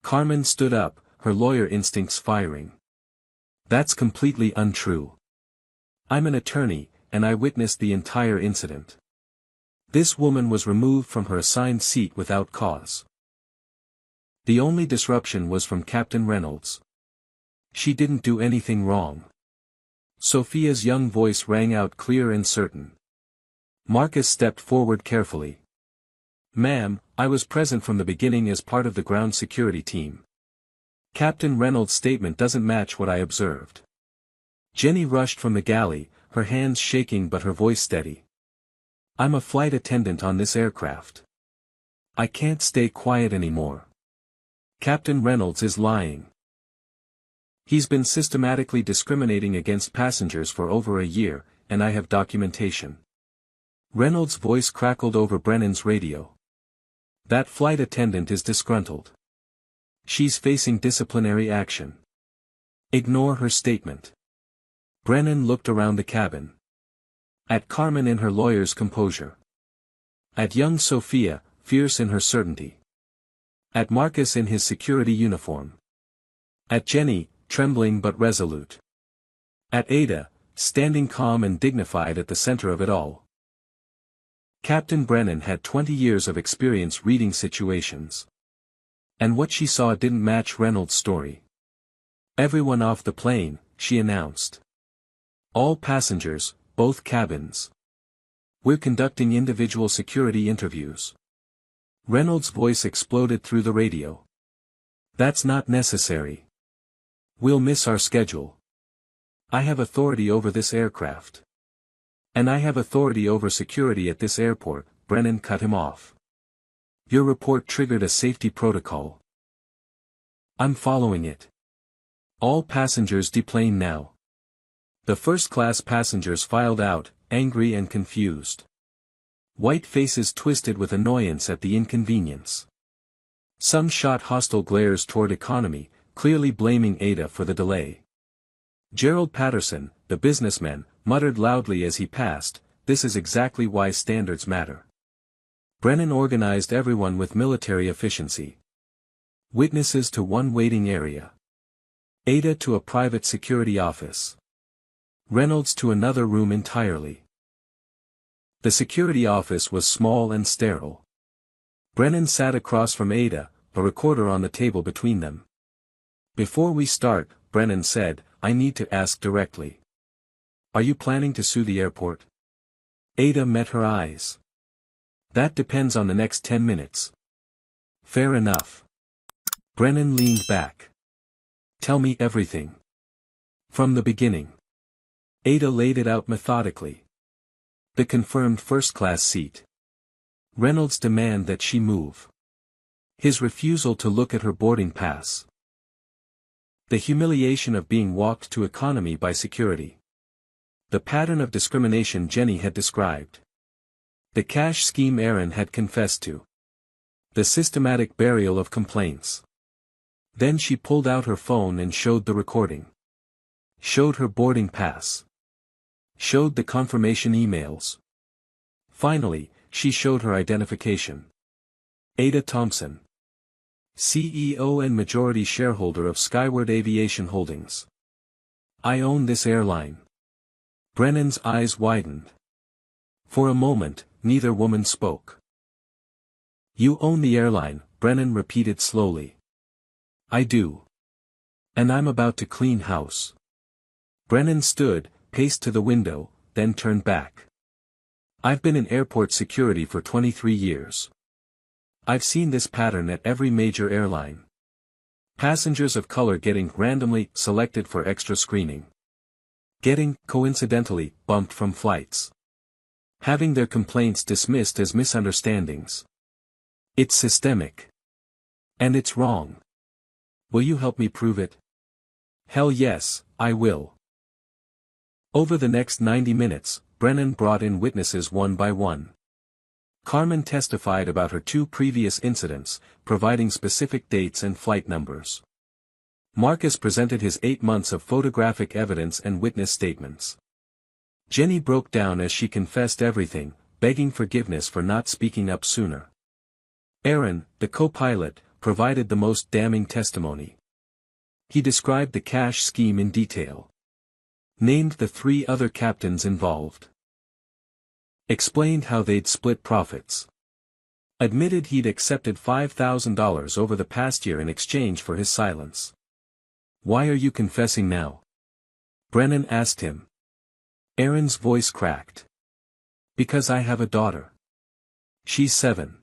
Carmen stood up, her lawyer instincts firing. That's completely untrue. I'm an attorney, and I witnessed the entire incident. This woman was removed from her assigned seat without cause. The only disruption was from Captain Reynolds. She didn't do anything wrong. Sophia's young voice rang out clear and certain. Marcus stepped forward carefully. Ma'am, I was present from the beginning as part of the ground security team. Captain Reynolds' statement doesn't match what I observed. Jenny rushed from the galley, her hands shaking but her voice steady. I'm a flight attendant on this aircraft. I can't stay quiet anymore. Captain Reynolds is lying. He's been systematically discriminating against passengers for over a year, and I have documentation. Reynolds' voice crackled over Brennan's radio. That flight attendant is disgruntled. She's facing disciplinary action. Ignore her statement. Brennan looked around the cabin. At Carmen in her lawyer's composure. At young Sophia, fierce in her certainty. At Marcus in his security uniform. At Jenny, trembling but resolute. At Ada, standing calm and dignified at the center of it all. Captain Brennan had 20 years of experience reading situations. And what she saw didn't match Reynolds' story. Everyone off the plane, she announced. All passengers, both cabins. We're conducting individual security interviews. Reynolds' voice exploded through the radio. That's not necessary. We'll miss our schedule. I have authority over this aircraft. And I have authority over security at this airport, Brennan cut him off. Your report triggered a safety protocol. I'm following it. All passengers deplane now. The first-class passengers filed out, angry and confused. White faces twisted with annoyance at the inconvenience. Some shot hostile glares toward economy, clearly blaming Ada for the delay. Gerald Patterson, the businessman, muttered loudly as he passed, "This is exactly why standards matter." Brennan organized everyone with military efficiency. Witnesses to one waiting area. Ada to a private security office. Reynolds to another room entirely. The security office was small and sterile. Brennan sat across from Ada, a recorder on the table between them. Before we start, Brennan said, I need to ask directly. Are you planning to sue the airport? Ada met her eyes. That depends on the next 10 minutes. Fair enough. Brennan leaned back. Tell me everything. From the beginning. Ada laid it out methodically. The confirmed first-class seat. Reynolds' demand that she move. His refusal to look at her boarding pass. The humiliation of being walked to economy by security. The pattern of discrimination Jenny had described. The cash scheme Aaron had confessed to. The systematic burial of complaints. Then she pulled out her phone and showed the recording. Showed her boarding pass. Showed the confirmation emails. Finally, she showed her identification. Ada Thompson. CEO and majority shareholder of Skyward Aviation Holdings. I own this airline. Brennan's eyes widened. For a moment, neither woman spoke. You own the airline, Brennan repeated slowly. I do. And I'm about to clean house. Brennan stood, paced to the window, then turned back. I've been in airport security for 23 years. I've seen this pattern at every major airline. Passengers of color getting randomly selected for extra screening. Getting, coincidentally, bumped from flights. Having their complaints dismissed as misunderstandings. It's systemic. And it's wrong. Will you help me prove it? Hell yes, I will. Over the next 90 minutes, Brennan brought in witnesses one by one. Carmen testified about her 2 previous incidents, providing specific dates and flight numbers. Marcus presented his 8 months of photographic evidence and witness statements. Jenny broke down as she confessed everything, begging forgiveness for not speaking up sooner. Aaron, the co-pilot, provided the most damning testimony. He described the cash scheme in detail. Named the 3 other captains involved. Explained how they'd split profits. Admitted he'd accepted $5,000 over the past year in exchange for his silence. Why are you confessing now? Brennan asked him. Aaron's voice cracked. Because I have a daughter. She's 7.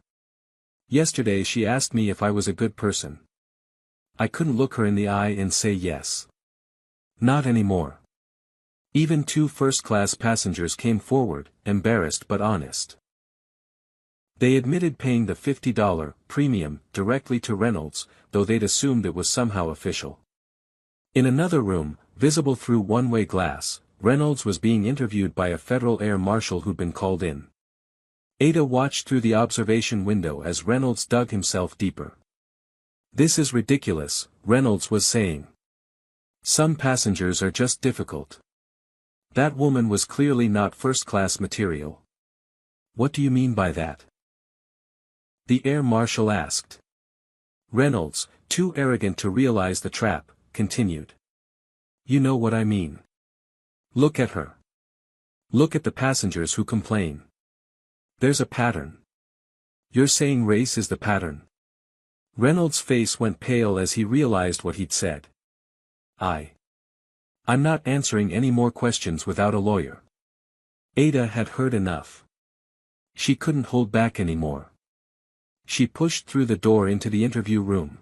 Yesterday she asked me if I was a good person. I couldn't look her in the eye and say yes. Not anymore. Even 2 first-class passengers came forward, embarrassed but honest. They admitted paying the $50 premium directly to Reynolds, though they'd assumed it was somehow official. In another room, visible through one-way glass, Reynolds was being interviewed by a federal air marshal who'd been called in. Ada watched through the observation window as Reynolds dug himself deeper. This is ridiculous, Reynolds was saying. Some passengers are just difficult. That woman was clearly not first-class material. What do you mean by that? The air marshal asked. Reynolds, too arrogant to realize the trap, continued. You know what I mean. Look at her. Look at the passengers who complain. There's a pattern. You're saying race is the pattern? Reynolds' face went pale as he realized what he'd said. I'm not answering any more questions without a lawyer. Ada had heard enough. She couldn't hold back anymore. She pushed through the door into the interview room.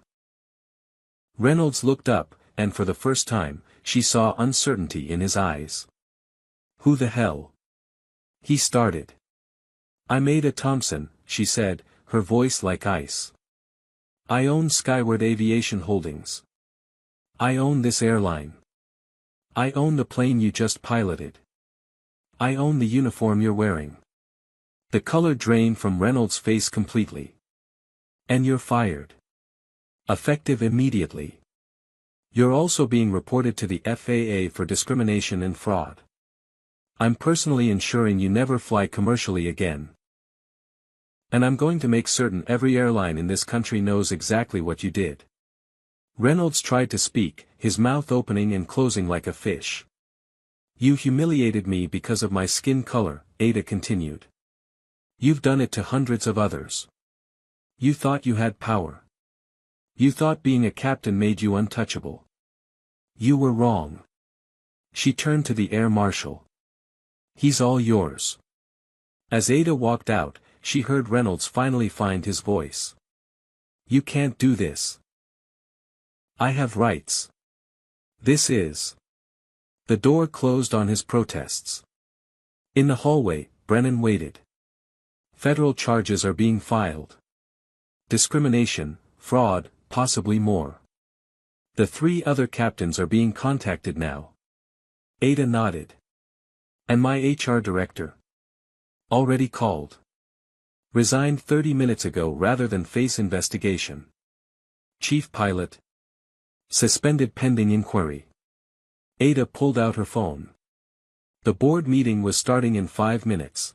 Reynolds looked up, and for the first time, she saw uncertainty in his eyes. Who the hell? He started. I'm Ada Thompson, she said, her voice like ice. I own Skyward Aviation Holdings. I own this airline. I own the plane you just piloted. I own the uniform you're wearing. The color drained from Reynolds' face completely. And you're fired. Effective immediately. You're also being reported to the FAA for discrimination and fraud. I'm personally ensuring you never fly commercially again. And I'm going to make certain every airline in this country knows exactly what you did. Reynolds tried to speak, his mouth opening and closing like a fish. You humiliated me because of my skin color, Ada continued. You've done it to hundreds of others. You thought you had power. You thought being a captain made you untouchable. You were wrong. She turned to the air marshal. He's all yours. As Ada walked out, she heard Reynolds finally find his voice. "You can't do this. I have rights. This is..." The door closed on his protests. In the hallway, Brennan waited. "Federal charges are being filed. Discrimination, fraud, possibly more. The 3 other captains are being contacted now." Ada nodded. "And my HR director? Already called. Resigned 30 minutes ago rather than face investigation. Chief pilot? Suspended pending inquiry." Ada pulled out her phone. The board meeting was starting in 5 minutes.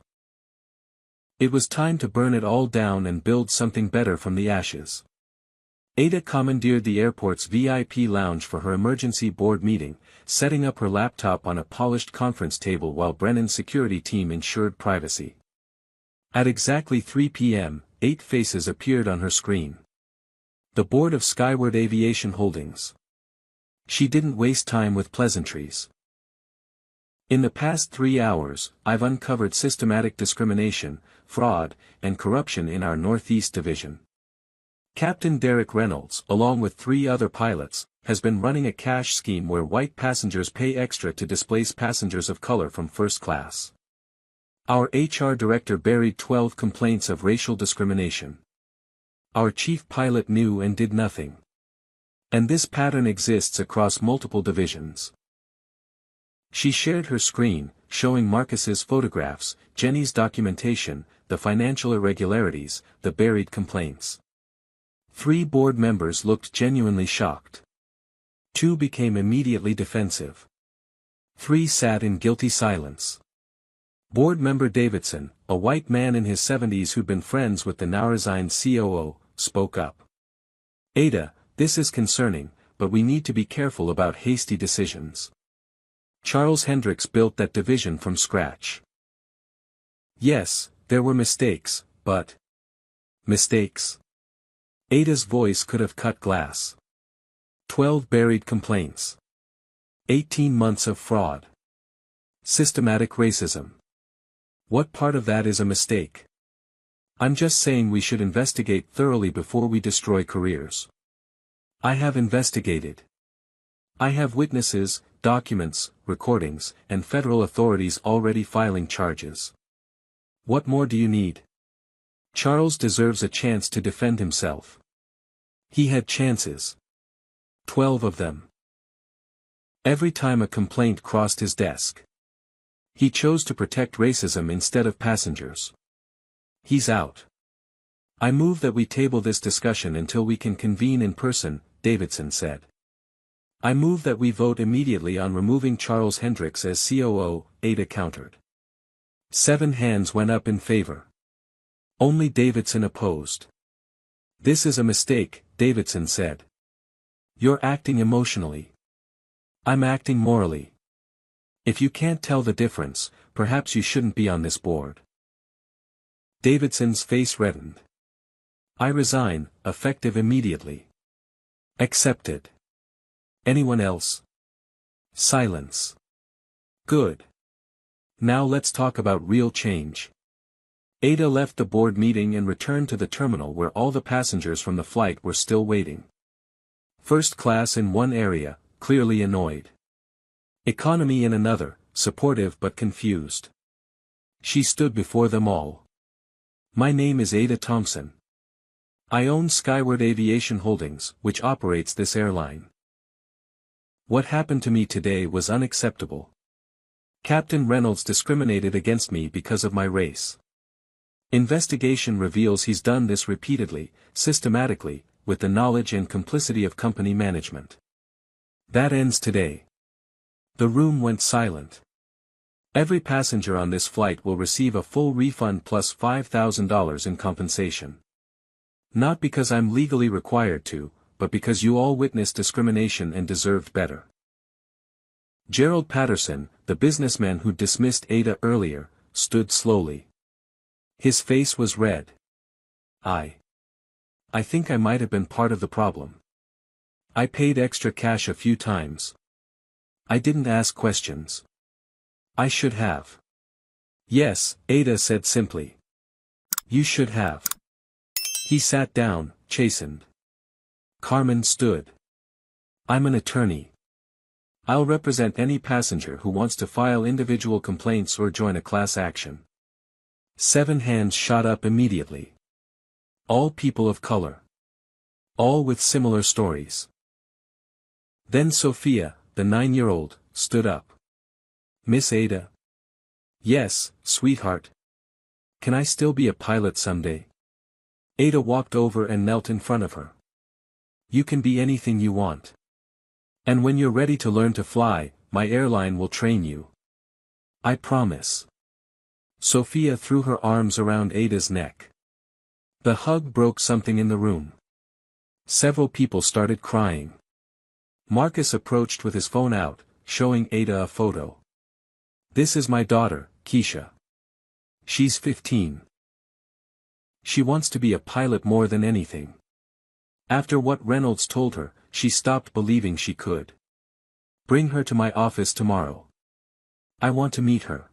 It was time to burn it all down and build something better from the ashes. Ada commandeered the airport's VIP lounge for her emergency board meeting, setting up her laptop on a polished conference table while Brennan's security team ensured privacy. At exactly 3 p.m., 8 faces appeared on her screen. The board of Skyward Aviation Holdings. She didn't waste time with pleasantries. "In the past 3 hours, I've uncovered systematic discrimination, fraud, and corruption in our Northeast Division. Captain Derek Reynolds, along with 3 other pilots, has been running a cash scheme where white passengers pay extra to displace passengers of color from first class. Our HR director buried 12 complaints of racial discrimination. Our chief pilot knew and did nothing. And this pattern exists across multiple divisions." She shared her screen, showing Marcus's photographs, Jenny's documentation, the financial irregularities, the buried complaints. 3 board members looked genuinely shocked. 2 became immediately defensive. 3 sat in guilty silence. Board member Davidson, a white man in his 70s who'd been friends with the now resigned COO, spoke up. "Ada, this is concerning, but we need to be careful about hasty decisions. Charles Hendricks built that division from scratch. Yes, there were mistakes, but..." "Mistakes?" Ada's voice could have cut glass. 12 buried complaints. 18 months of fraud. Systematic racism. What part of that is a mistake? I'm just saying we should investigate thoroughly before we destroy careers. I have investigated. I have witnesses, documents, recordings, and federal authorities already filing charges. What more do you need? Charles deserves a chance to defend himself. He had chances. 12 of them. Every time a complaint crossed his desk. He chose to protect racism instead of passengers. He's out. I move that we table this discussion until we can convene in person, Davidson said. I move that we vote immediately on removing Charles Hendricks as COO, Ada countered. 7 hands went up in favor. Only Davidson opposed. This is a mistake, Davidson said. You're acting emotionally. I'm acting morally. If you can't tell the difference, perhaps you shouldn't be on this board. Davidson's face reddened. I resign, effective immediately. Accepted. Anyone else? Silence. Good. Now let's talk about real change. Ada left the board meeting and returned to the terminal where all the passengers from the flight were still waiting. First class in one area, clearly annoyed. Economy in another, supportive but confused. She stood before them all. My name is Ada Thompson. I own Skyward Aviation Holdings, which operates this airline. What happened to me today was unacceptable. Captain Reynolds discriminated against me because of my race. Investigation reveals he's done this repeatedly, systematically, with the knowledge and complicity of company management. That ends today. The room went silent. Every passenger on this flight will receive a full refund plus $5,000 in compensation. Not because I'm legally required to, but because you all witnessed discrimination and deserved better. Gerald Patterson, the businessman who dismissed Ada earlier, stood slowly. His face was red. I think I might have been part of the problem. I paid extra cash a few times. I didn't ask questions. I should have. Yes, Ada said simply. You should have. He sat down, chastened. Carmen stood. I'm an attorney. I'll represent any passenger who wants to file individual complaints or join a class action. 7 hands shot up immediately. All people of color. All with similar stories. Then Sophia, the 9-year-old, stood up. Miss Ada? Yes, sweetheart. Can I still be a pilot someday? Ada walked over and knelt in front of her. You can be anything you want. And when you're ready to learn to fly, my airline will train you. I promise. Sophia threw her arms around Ada's neck. The hug broke something in the room. Several people started crying. Marcus approached with his phone out, showing Ada a photo. This is my daughter, Keisha. She's 15. She wants to be a pilot more than anything. After what Reynolds told her, she stopped believing she could. Bring her to my office tomorrow. I want to meet her.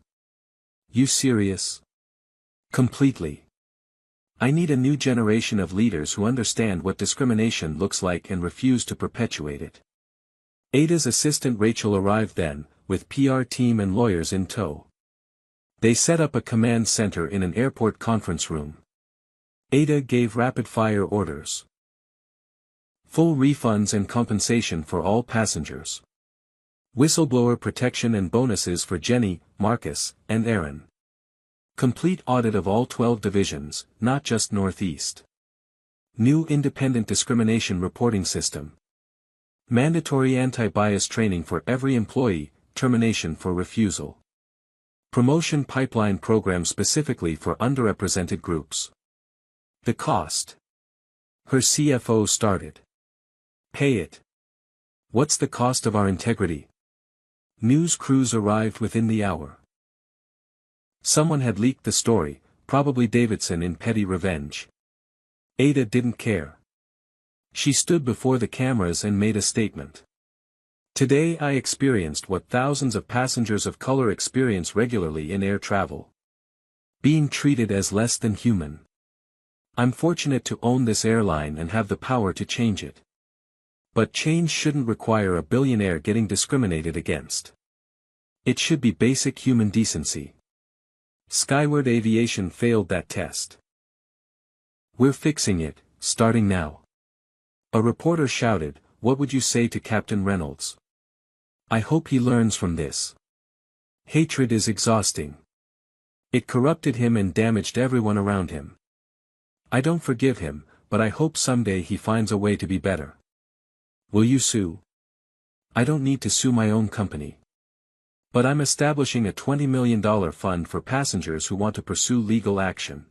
You serious? Completely. I need a new generation of leaders who understand what discrimination looks like and refuse to perpetuate it. Ada's assistant Rachel arrived then, with PR team and lawyers in tow. They set up a command center in an airport conference room. Ada gave rapid-fire orders. Full refunds and compensation for all passengers. Whistleblower protection and bonuses for Jenny, Marcus, and Aaron. Complete audit of all 12 divisions, not just Northeast. New independent discrimination reporting system. Mandatory anti-bias training for every employee, termination for refusal. Promotion pipeline program specifically for underrepresented groups. The cost. Her CFO started. Pay it. What's the cost of our integrity? News crews arrived within the hour. Someone had leaked the story, probably Davidson in petty revenge. Ada didn't care. She stood before the cameras and made a statement. Today I experienced what thousands of passengers of color experience regularly in air travel. Being treated as less than human. I'm fortunate to own this airline and have the power to change it. But change shouldn't require a billionaire getting discriminated against. It should be basic human decency. Skyward Aviation failed that test. We're fixing it, starting now. A reporter shouted, "What would you say to Captain Reynolds? I hope he learns from this. Hatred is exhausting. It corrupted him and damaged everyone around him. I don't forgive him, but I hope someday he finds a way to be better." Will you sue? I don't need to sue my own company. But I'm establishing a $20 million fund for passengers who want to pursue legal action.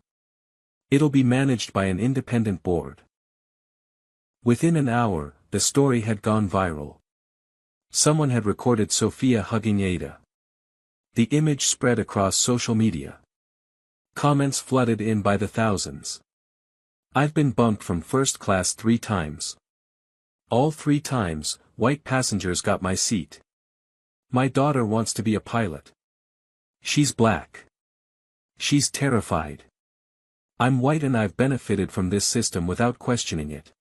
It'll be managed by an independent board. Within an hour, the story had gone viral. Someone had recorded Sophia hugging Ada. The image spread across social media. Comments flooded in by the thousands. I've been bumped from first class 3 times. All 3 times, white passengers got my seat. My daughter wants to be a pilot. She's black. She's terrified. I'm white and I've benefited from this system without questioning it.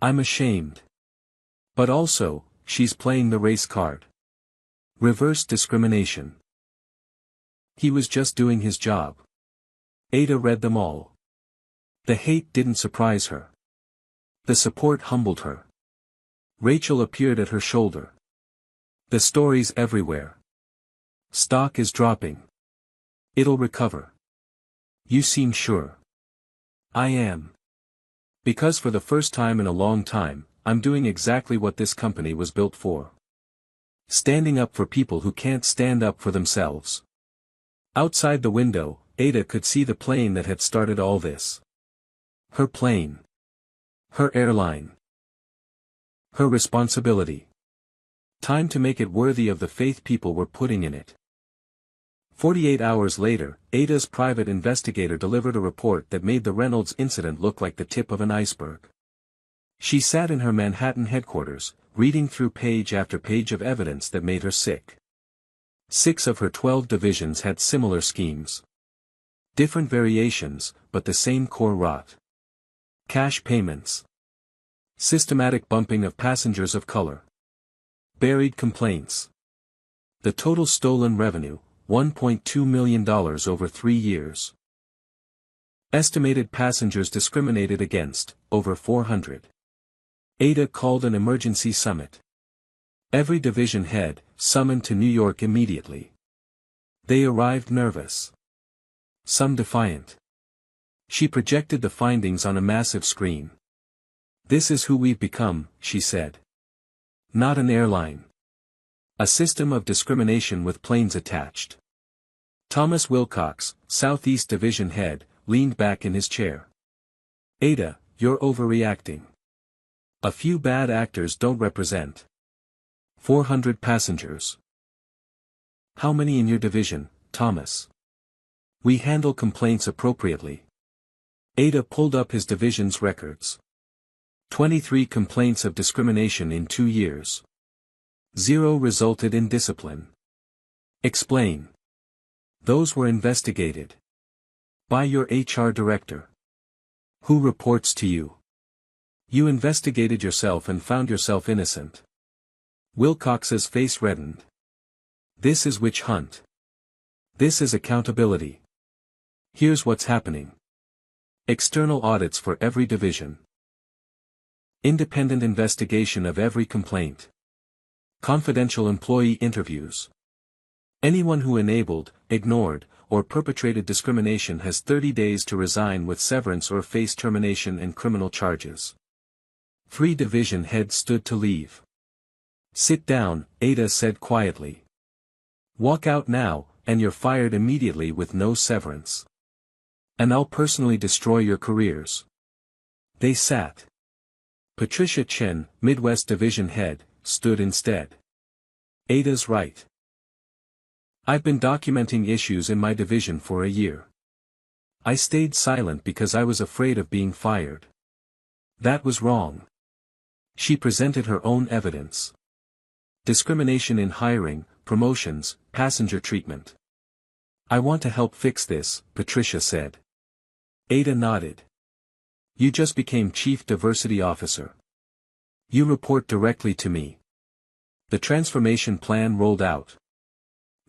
I'm ashamed. But also, she's playing the race card. Reverse discrimination. He was just doing his job. Ada read them all. The hate didn't surprise her. The support humbled her. Rachel appeared at her shoulder. The story's everywhere. Stock is dropping. It'll recover. You seem sure. I am. Because for the first time in a long time, I'm doing exactly what this company was built for. Standing up for people who can't stand up for themselves. Outside the window, Ada could see the plane that had started all this. Her plane. Her airline. Her responsibility. Time to make it worthy of the faith people were putting in it. 48 hours later, Ada's private investigator delivered a report that made the Reynolds incident look like the tip of an iceberg. She sat in her Manhattan headquarters, reading through page after page of evidence that made her sick. 6 of her 12 divisions had similar schemes. Different variations, but the same core rot. Cash payments. Systematic bumping of passengers of color. Buried complaints. The total stolen revenue, $1.2 million over 3 years. Estimated passengers discriminated against, over 400. Ada called an emergency summit. Every division head, summoned to New York immediately. They arrived nervous. Some defiant. She projected the findings on a massive screen. "This is who we've become," she said. "Not an airline. A system of discrimination with planes attached." Thomas Wilcox, Southeast Division head, leaned back in his chair. "Ada, you're overreacting. A few bad actors don't represent 400 passengers." "How many in your division, Thomas?" "We handle complaints appropriately." Ada pulled up his division's records. 23 complaints of discrimination in 2 years. 0 resulted in discipline. "Explain." "Those were investigated. By your HR director." "Who reports to you?" "You investigated yourself and found yourself innocent." Wilcox's face reddened. "This is witch hunt. This is accountability. Here's what's happening. External audits for every division. Independent investigation of every complaint. Confidential employee interviews. Anyone who enabled, ignored, or perpetrated discrimination has 30 days to resign with severance or face termination and criminal charges." 3 division heads stood to leave. "Sit down," Ada said quietly. "Walk out now, and you're fired immediately with no severance. And I'll personally destroy your careers." They sat. Patricia Chen, Midwest Division head, stood instead. "Ada's right. I've been documenting issues in my division for a year. I stayed silent because I was afraid of being fired. That was wrong." She presented her own evidence. Discrimination in hiring, promotions, passenger treatment. "I want to help fix this," Patricia said. Ada nodded. "You just became Chief Diversity Officer. You report directly to me." The transformation plan rolled out.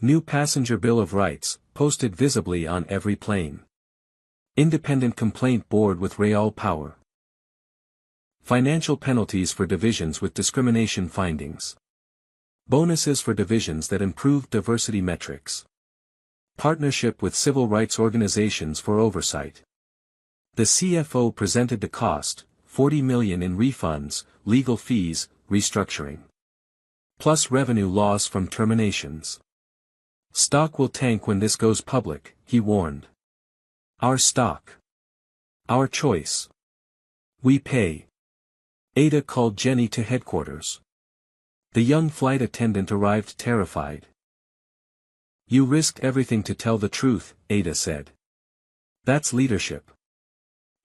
New Passenger Bill of Rights, posted visibly on every plane. Independent Complaint Board with real power. Financial penalties for divisions with discrimination findings. Bonuses for divisions that improved diversity metrics. Partnership with civil rights organizations for oversight. The CFO presented the cost, $40 million in refunds, legal fees, restructuring. Plus revenue loss from terminations. "Stock will tank when this goes public," he warned. "Our stock. Our choice. We pay." Ada called Jenny to headquarters. The young flight attendant arrived terrified. "You risked everything to tell the truth," Ada said. "That's leadership.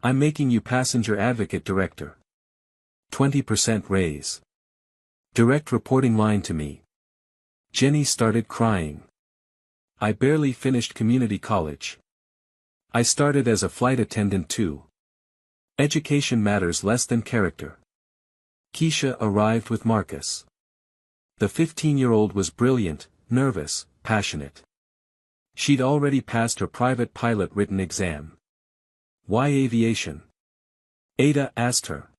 I'm making you passenger advocate director. 20% raise. Direct reporting line to me." Jenny started crying. "I barely finished community college. I started as a flight attendant too. Education matters less than character." Keisha arrived with Marcus. The 15-year-old was brilliant, nervous, passionate. She'd already passed her private pilot written exam. "Why aviation?" Ada asked her.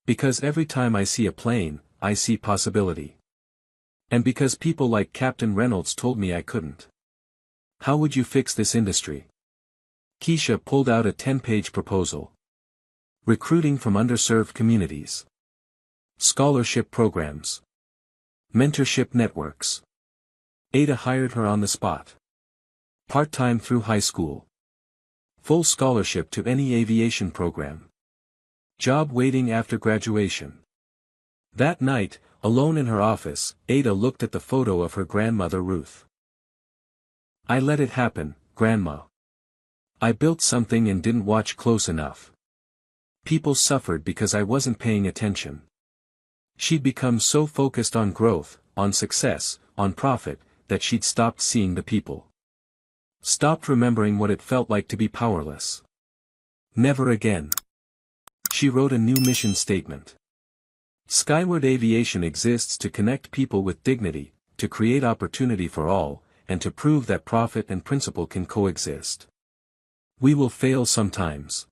"Because every time I see a plane, I see possibility. And because people like Captain Reynolds told me I couldn't." "How would you fix this industry?" Keisha pulled out a 10-page proposal. Recruiting from underserved communities. Scholarship programs. Mentorship networks. Ada hired her on the spot. Part-time through high school. Full scholarship to any aviation program. Job waiting after graduation. That night, alone in her office, Ada looked at the photo of her grandmother Ruth. "I let it happen, Grandma. I built something and didn't watch close enough. People suffered because I wasn't paying attention." She'd become so focused on growth, on success, on profit, that she'd stopped seeing the people. Stopped remembering what it felt like to be powerless. Never again. She wrote a new mission statement. Skyward Aviation exists to connect people with dignity, to create opportunity for all, and to prove that profit and principle can coexist. We will fail sometimes.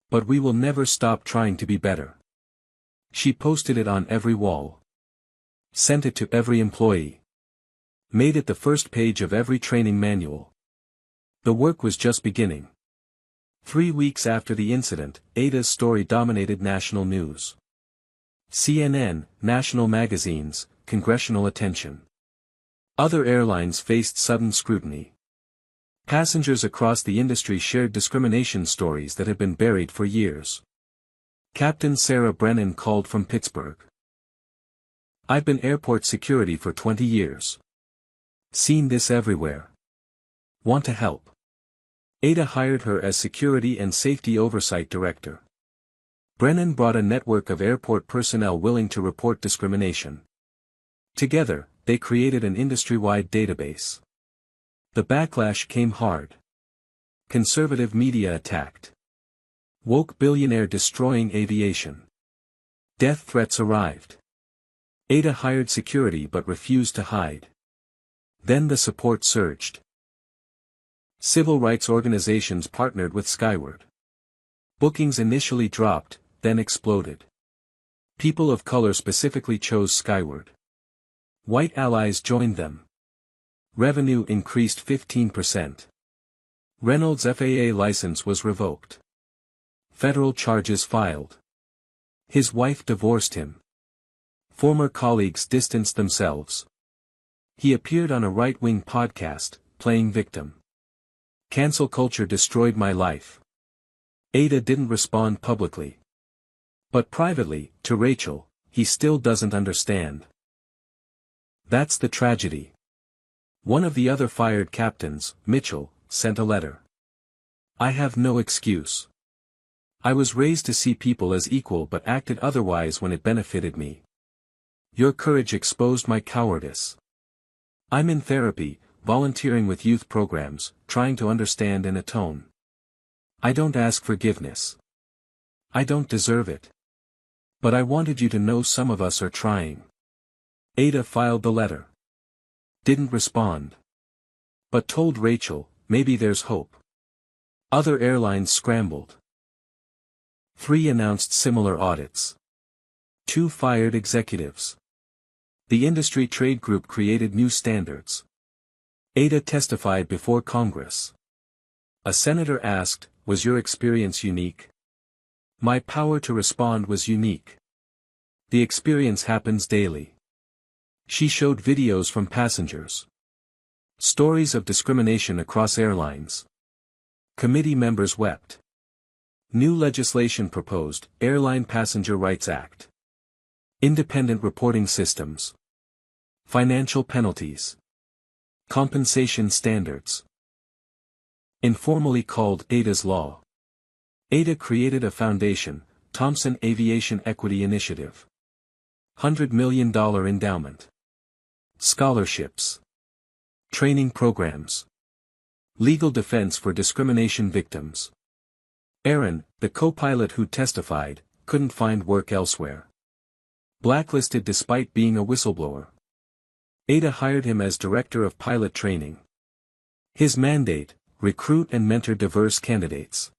But we will never stop trying to be better. She posted it on every wall. Sent it to every employee. Made it the first page of every training manual. The work was just beginning. 3 weeks after the incident, Ada's story dominated national news. CNN, national magazines, congressional attention. Other airlines faced sudden scrutiny. Passengers across the industry shared discrimination stories that had been buried for years. Captain Sarah Brennan called from Pittsburgh. I've been airport security for 20 years. Seen this everywhere. Want to help. Ada hired her as Security and Safety Oversight Director. Brennan brought a network of airport personnel willing to report discrimination. Together, they created an industry-wide database. The backlash came hard. Conservative media attacked. Woke billionaire destroying aviation. Death threats arrived. Ada hired security but refused to hide. Then the support surged. Civil rights organizations partnered with Skyward. Bookings initially dropped, then exploded. People of color specifically chose Skyward. White allies joined them. Revenue increased 15%. Reynolds' FAA license was revoked. Federal charges filed. His wife divorced him. Former colleagues distanced themselves. He appeared on a right-wing podcast, playing victim. Cancel culture destroyed my life. Ada didn't respond publicly. But privately, to Rachel, he still doesn't understand. That's the tragedy. One of the other fired captains, Mitchell, sent a letter. I have no excuse. I was raised to see people as equal but acted otherwise when it benefited me. Your courage exposed my cowardice. I'm in therapy, volunteering with youth programs, trying to understand and atone. I don't ask forgiveness. I don't deserve it. But I wanted you to know some of us are trying. Ada filed the letter. Didn't respond. But told Rachel, maybe there's hope. Other airlines scrambled. 3 announced similar audits. 2 fired executives. The industry trade group created new standards. Ada testified before Congress. A senator asked, was your experience unique? My power to respond was unique. The experience happens daily. She showed videos from passengers. Stories of discrimination across airlines. Committee members wept. New legislation proposed, Airline Passenger Rights Act. Independent reporting systems. Financial penalties. Compensation standards. Informally called Ada's Law. Ada created a foundation, Thompson Aviation Equity Initiative. $100 million endowment. Scholarships. Training programs. Legal defense for discrimination victims. Aaron, the co-pilot who testified, couldn't find work elsewhere. Blacklisted despite being a whistleblower. Ada hired him as director of pilot training. His mandate, recruit and mentor diverse candidates.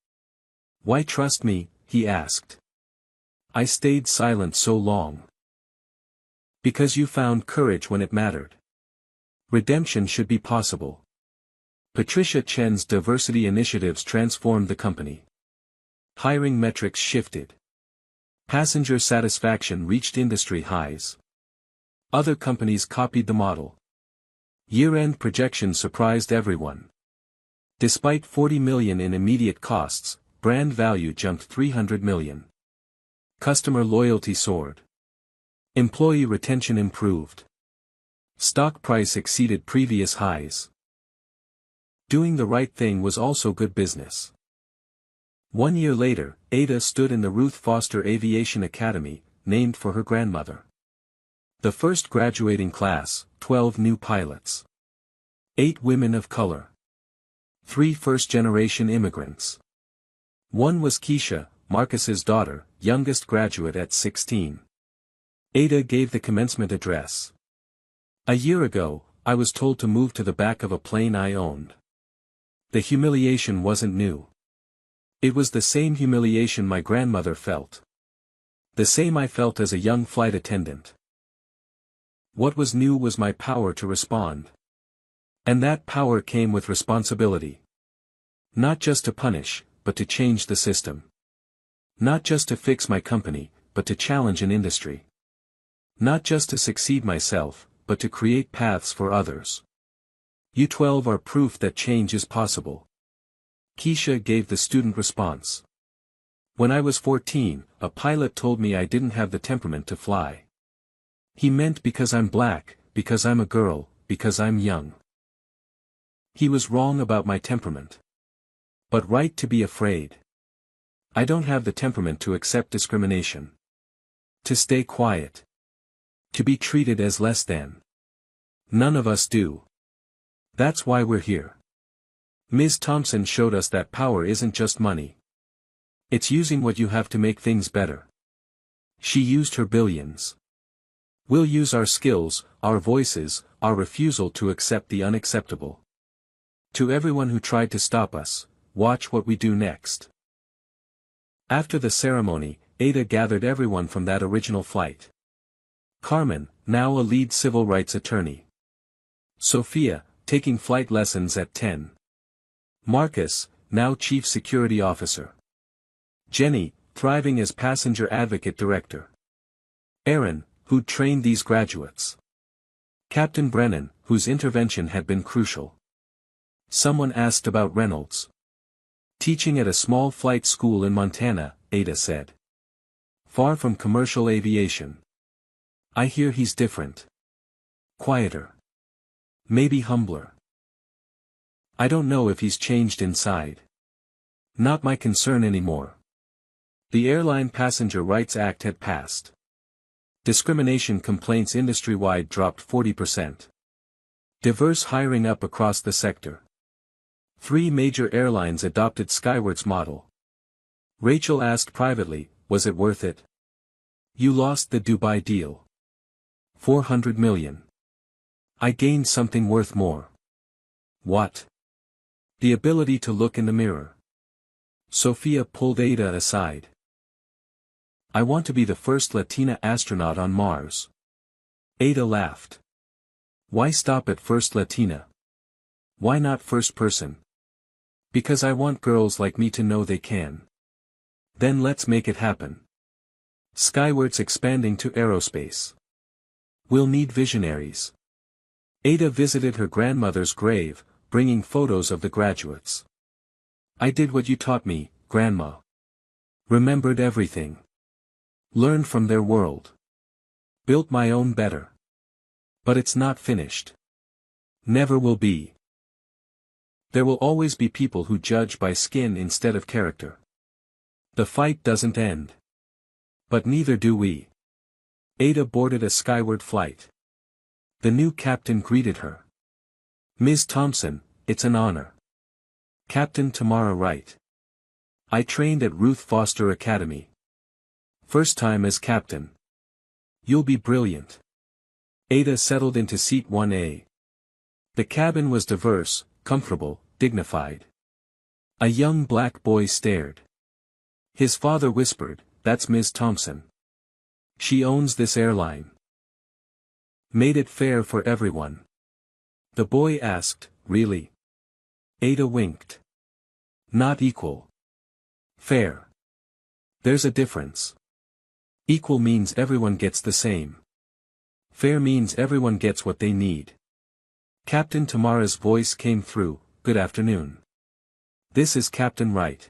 Why trust me, he asked. I stayed silent so long. Because you found courage when it mattered. Redemption should be possible. Patricia Chen's diversity initiatives transformed the company. Hiring metrics shifted. Passenger satisfaction reached industry highs. Other companies copied the model. Year-end projections surprised everyone. Despite $40 million in immediate costs, brand value jumped $300 million. Customer loyalty soared. Employee retention improved. Stock price exceeded previous highs. Doing the right thing was also good business. 1 year later, Ada stood in the Ruth Foster Aviation Academy, named for her grandmother. The first graduating class, 12 new pilots. 8 women of color. 3 first-generation immigrants. One was Keisha, Marcus's daughter, youngest graduate at 16. Ada gave the commencement address. A year ago, I was told to move to the back of a plane I owned. The humiliation wasn't new. It was the same humiliation my grandmother felt. The same I felt as a young flight attendant. What was new was my power to respond. And that power came with responsibility. Not just to punish, but to change the system. Not just to fix my company, but to challenge an industry. Not just to succeed myself, but to create paths for others. You 12 are proof that change is possible. Keisha gave the student response. When I was 14, a pilot told me I didn't have the temperament to fly. He meant because I'm black, because I'm a girl, because I'm young. He was wrong about my temperament. But right to be afraid. I don't have the temperament to accept discrimination. To stay quiet. To be treated as less than. None of us do. That's why we're here. Ms. Thompson showed us that power isn't just money. It's using what you have to make things better. She used her billions. We'll use our skills, our voices, our refusal to accept the unacceptable. To everyone who tried to stop us, watch what we do next. After the ceremony, Ada gathered everyone from that original flight. Carmen, now a lead civil rights attorney. Sophia, taking flight lessons at 10. Marcus, now chief security officer. Jenny, thriving as passenger advocate director. Aaron, who'd trained these graduates. Captain Brennan, whose intervention had been crucial. Someone asked about Reynolds. Teaching at a small flight school in Montana, Ada said. Far from commercial aviation. I hear he's different. Quieter. Maybe humbler. I don't know if he's changed inside. Not my concern anymore. The Airline Passenger Rights Act had passed. Discrimination complaints industry-wide dropped 40%. Diverse hiring up across the sector. 3 major airlines adopted Skyward's model. Rachel asked privately, was it worth it? You lost the Dubai deal. $400 million. I gained something worth more. What? The ability to look in the mirror. Sophia pulled Ada aside. I want to be the first Latina astronaut on Mars. Ada laughed. Why stop at first Latina? Why not first person? Because I want girls like me to know they can. Then let's make it happen. Skyward's expanding to aerospace. We'll need visionaries. Ada visited her grandmother's grave, bringing photos of the graduates. I did what you taught me, Grandma. Remembered everything. Learned from their world. Built my own better. But it's not finished. Never will be. There will always be people who judge by skin instead of character. The fight doesn't end. But neither do we. Ada boarded a Skyward flight. The new captain greeted her. Ms. Thompson, it's an honor. Captain Tamara Wright. I trained at Ruth Foster Academy. First time as captain. You'll be brilliant. Ada settled into seat 1A. The cabin was diverse, comfortable, dignified. A young black boy stared. His father whispered, that's Ms. Thompson. She owns this airline. Made it fair for everyone. The boy asked, really? Ada winked. Not equal. Fair. There's a difference. Equal means everyone gets the same. Fair means everyone gets what they need. Captain Tamara's voice came through, good afternoon. This is Captain Wright.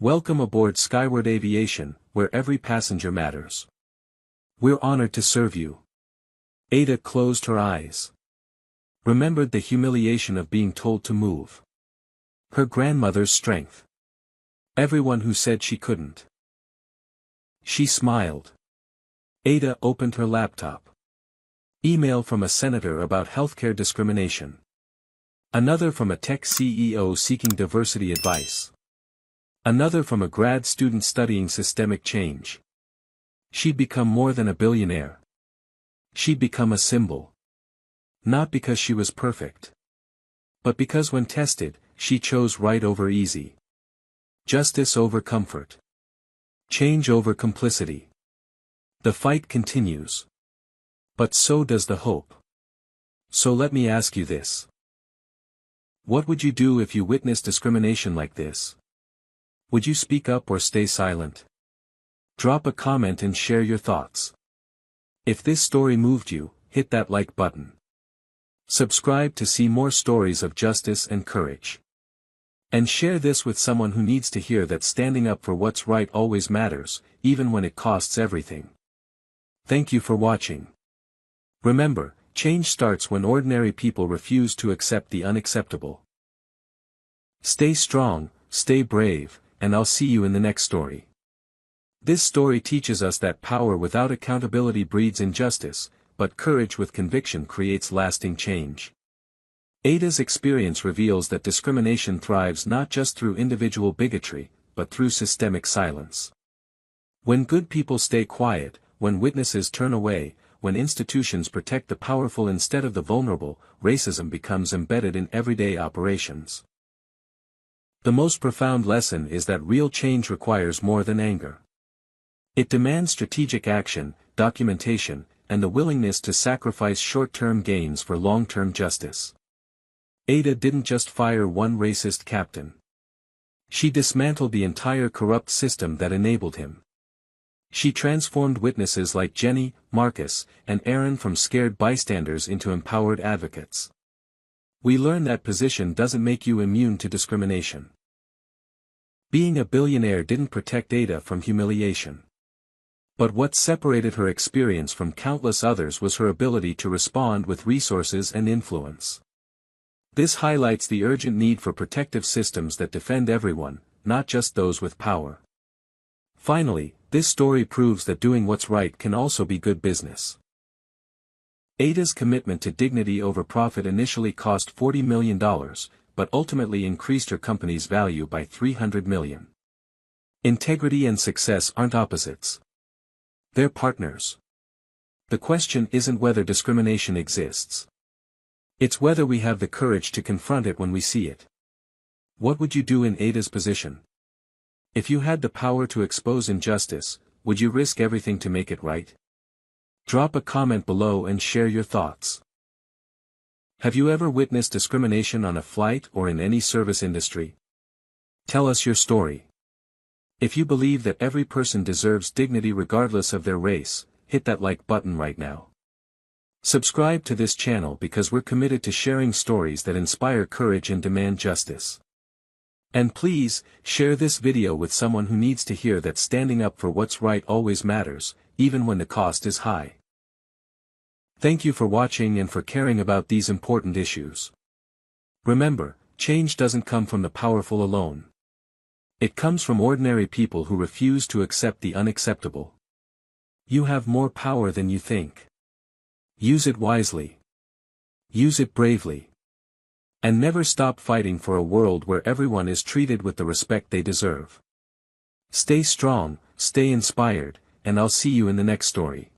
Welcome aboard Skyward Aviation, where every passenger matters. We're honored to serve you. Ada closed her eyes. Remembered the humiliation of being told to move. Her grandmother's strength. Everyone who said she couldn't. She smiled. Ada opened her laptop. Email from a senator about healthcare discrimination. Another from a tech CEO seeking diversity advice. Another from a grad student studying systemic change. She'd become more than a billionaire. She'd become a symbol. Not because she was perfect, but because when tested, she chose right over easy. Justice over comfort. Change over complicity. The fight continues. But so does the hope. So let me ask you this. What would you do if you witnessed discrimination like this? Would you speak up or stay silent? Drop a comment and share your thoughts. If this story moved you, hit that like button. Subscribe to see more stories of justice and courage. And share this with someone who needs to hear that standing up for what's right always matters, even when it costs everything. Thank you for watching. Remember, change starts when ordinary people refuse to accept the unacceptable. Stay strong, stay brave, and I'll see you in the next story. This story teaches us that power without accountability breeds injustice, but courage with conviction creates lasting change. Ada's experience reveals that discrimination thrives not just through individual bigotry, but through systemic silence. When good people stay quiet, when witnesses turn away, when institutions protect the powerful instead of the vulnerable, racism becomes embedded in everyday operations. The most profound lesson is that real change requires more than anger. It demands strategic action, documentation, and the willingness to sacrifice short-term gains for long-term justice. Ada didn't just fire one racist captain. She dismantled the entire corrupt system that enabled him. She transformed witnesses like Jenny, Marcus, and Aaron from scared bystanders into empowered advocates. We learn that position doesn't make you immune to discrimination. Being a billionaire didn't protect Ada from humiliation. But what separated her experience from countless others was her ability to respond with resources and influence. This highlights the urgent need for protective systems that defend everyone, not just those with power. Finally, this story proves that doing what's right can also be good business. Ada's commitment to dignity over profit initially cost $40 million, but ultimately increased her company's value by $300 million. Integrity and success aren't opposites. They're partners. The question isn't whether discrimination exists. It's whether we have the courage to confront it when we see it. What would you do in Ada's position? If you had the power to expose injustice, would you risk everything to make it right? Drop a comment below and share your thoughts. Have you ever witnessed discrimination on a flight or in any service industry? Tell us your story. If you believe that every person deserves dignity regardless of their race, hit that like button right now. Subscribe to this channel because we're committed to sharing stories that inspire courage and demand justice. And please, share this video with someone who needs to hear that standing up for what's right always matters, even when the cost is high. Thank you for watching and for caring about these important issues. Remember, change doesn't come from the powerful alone. It comes from ordinary people who refuse to accept the unacceptable. You have more power than you think. Use it wisely. Use it bravely. And never stop fighting for a world where everyone is treated with the respect they deserve. Stay strong, stay inspired, and I'll see you in the next story.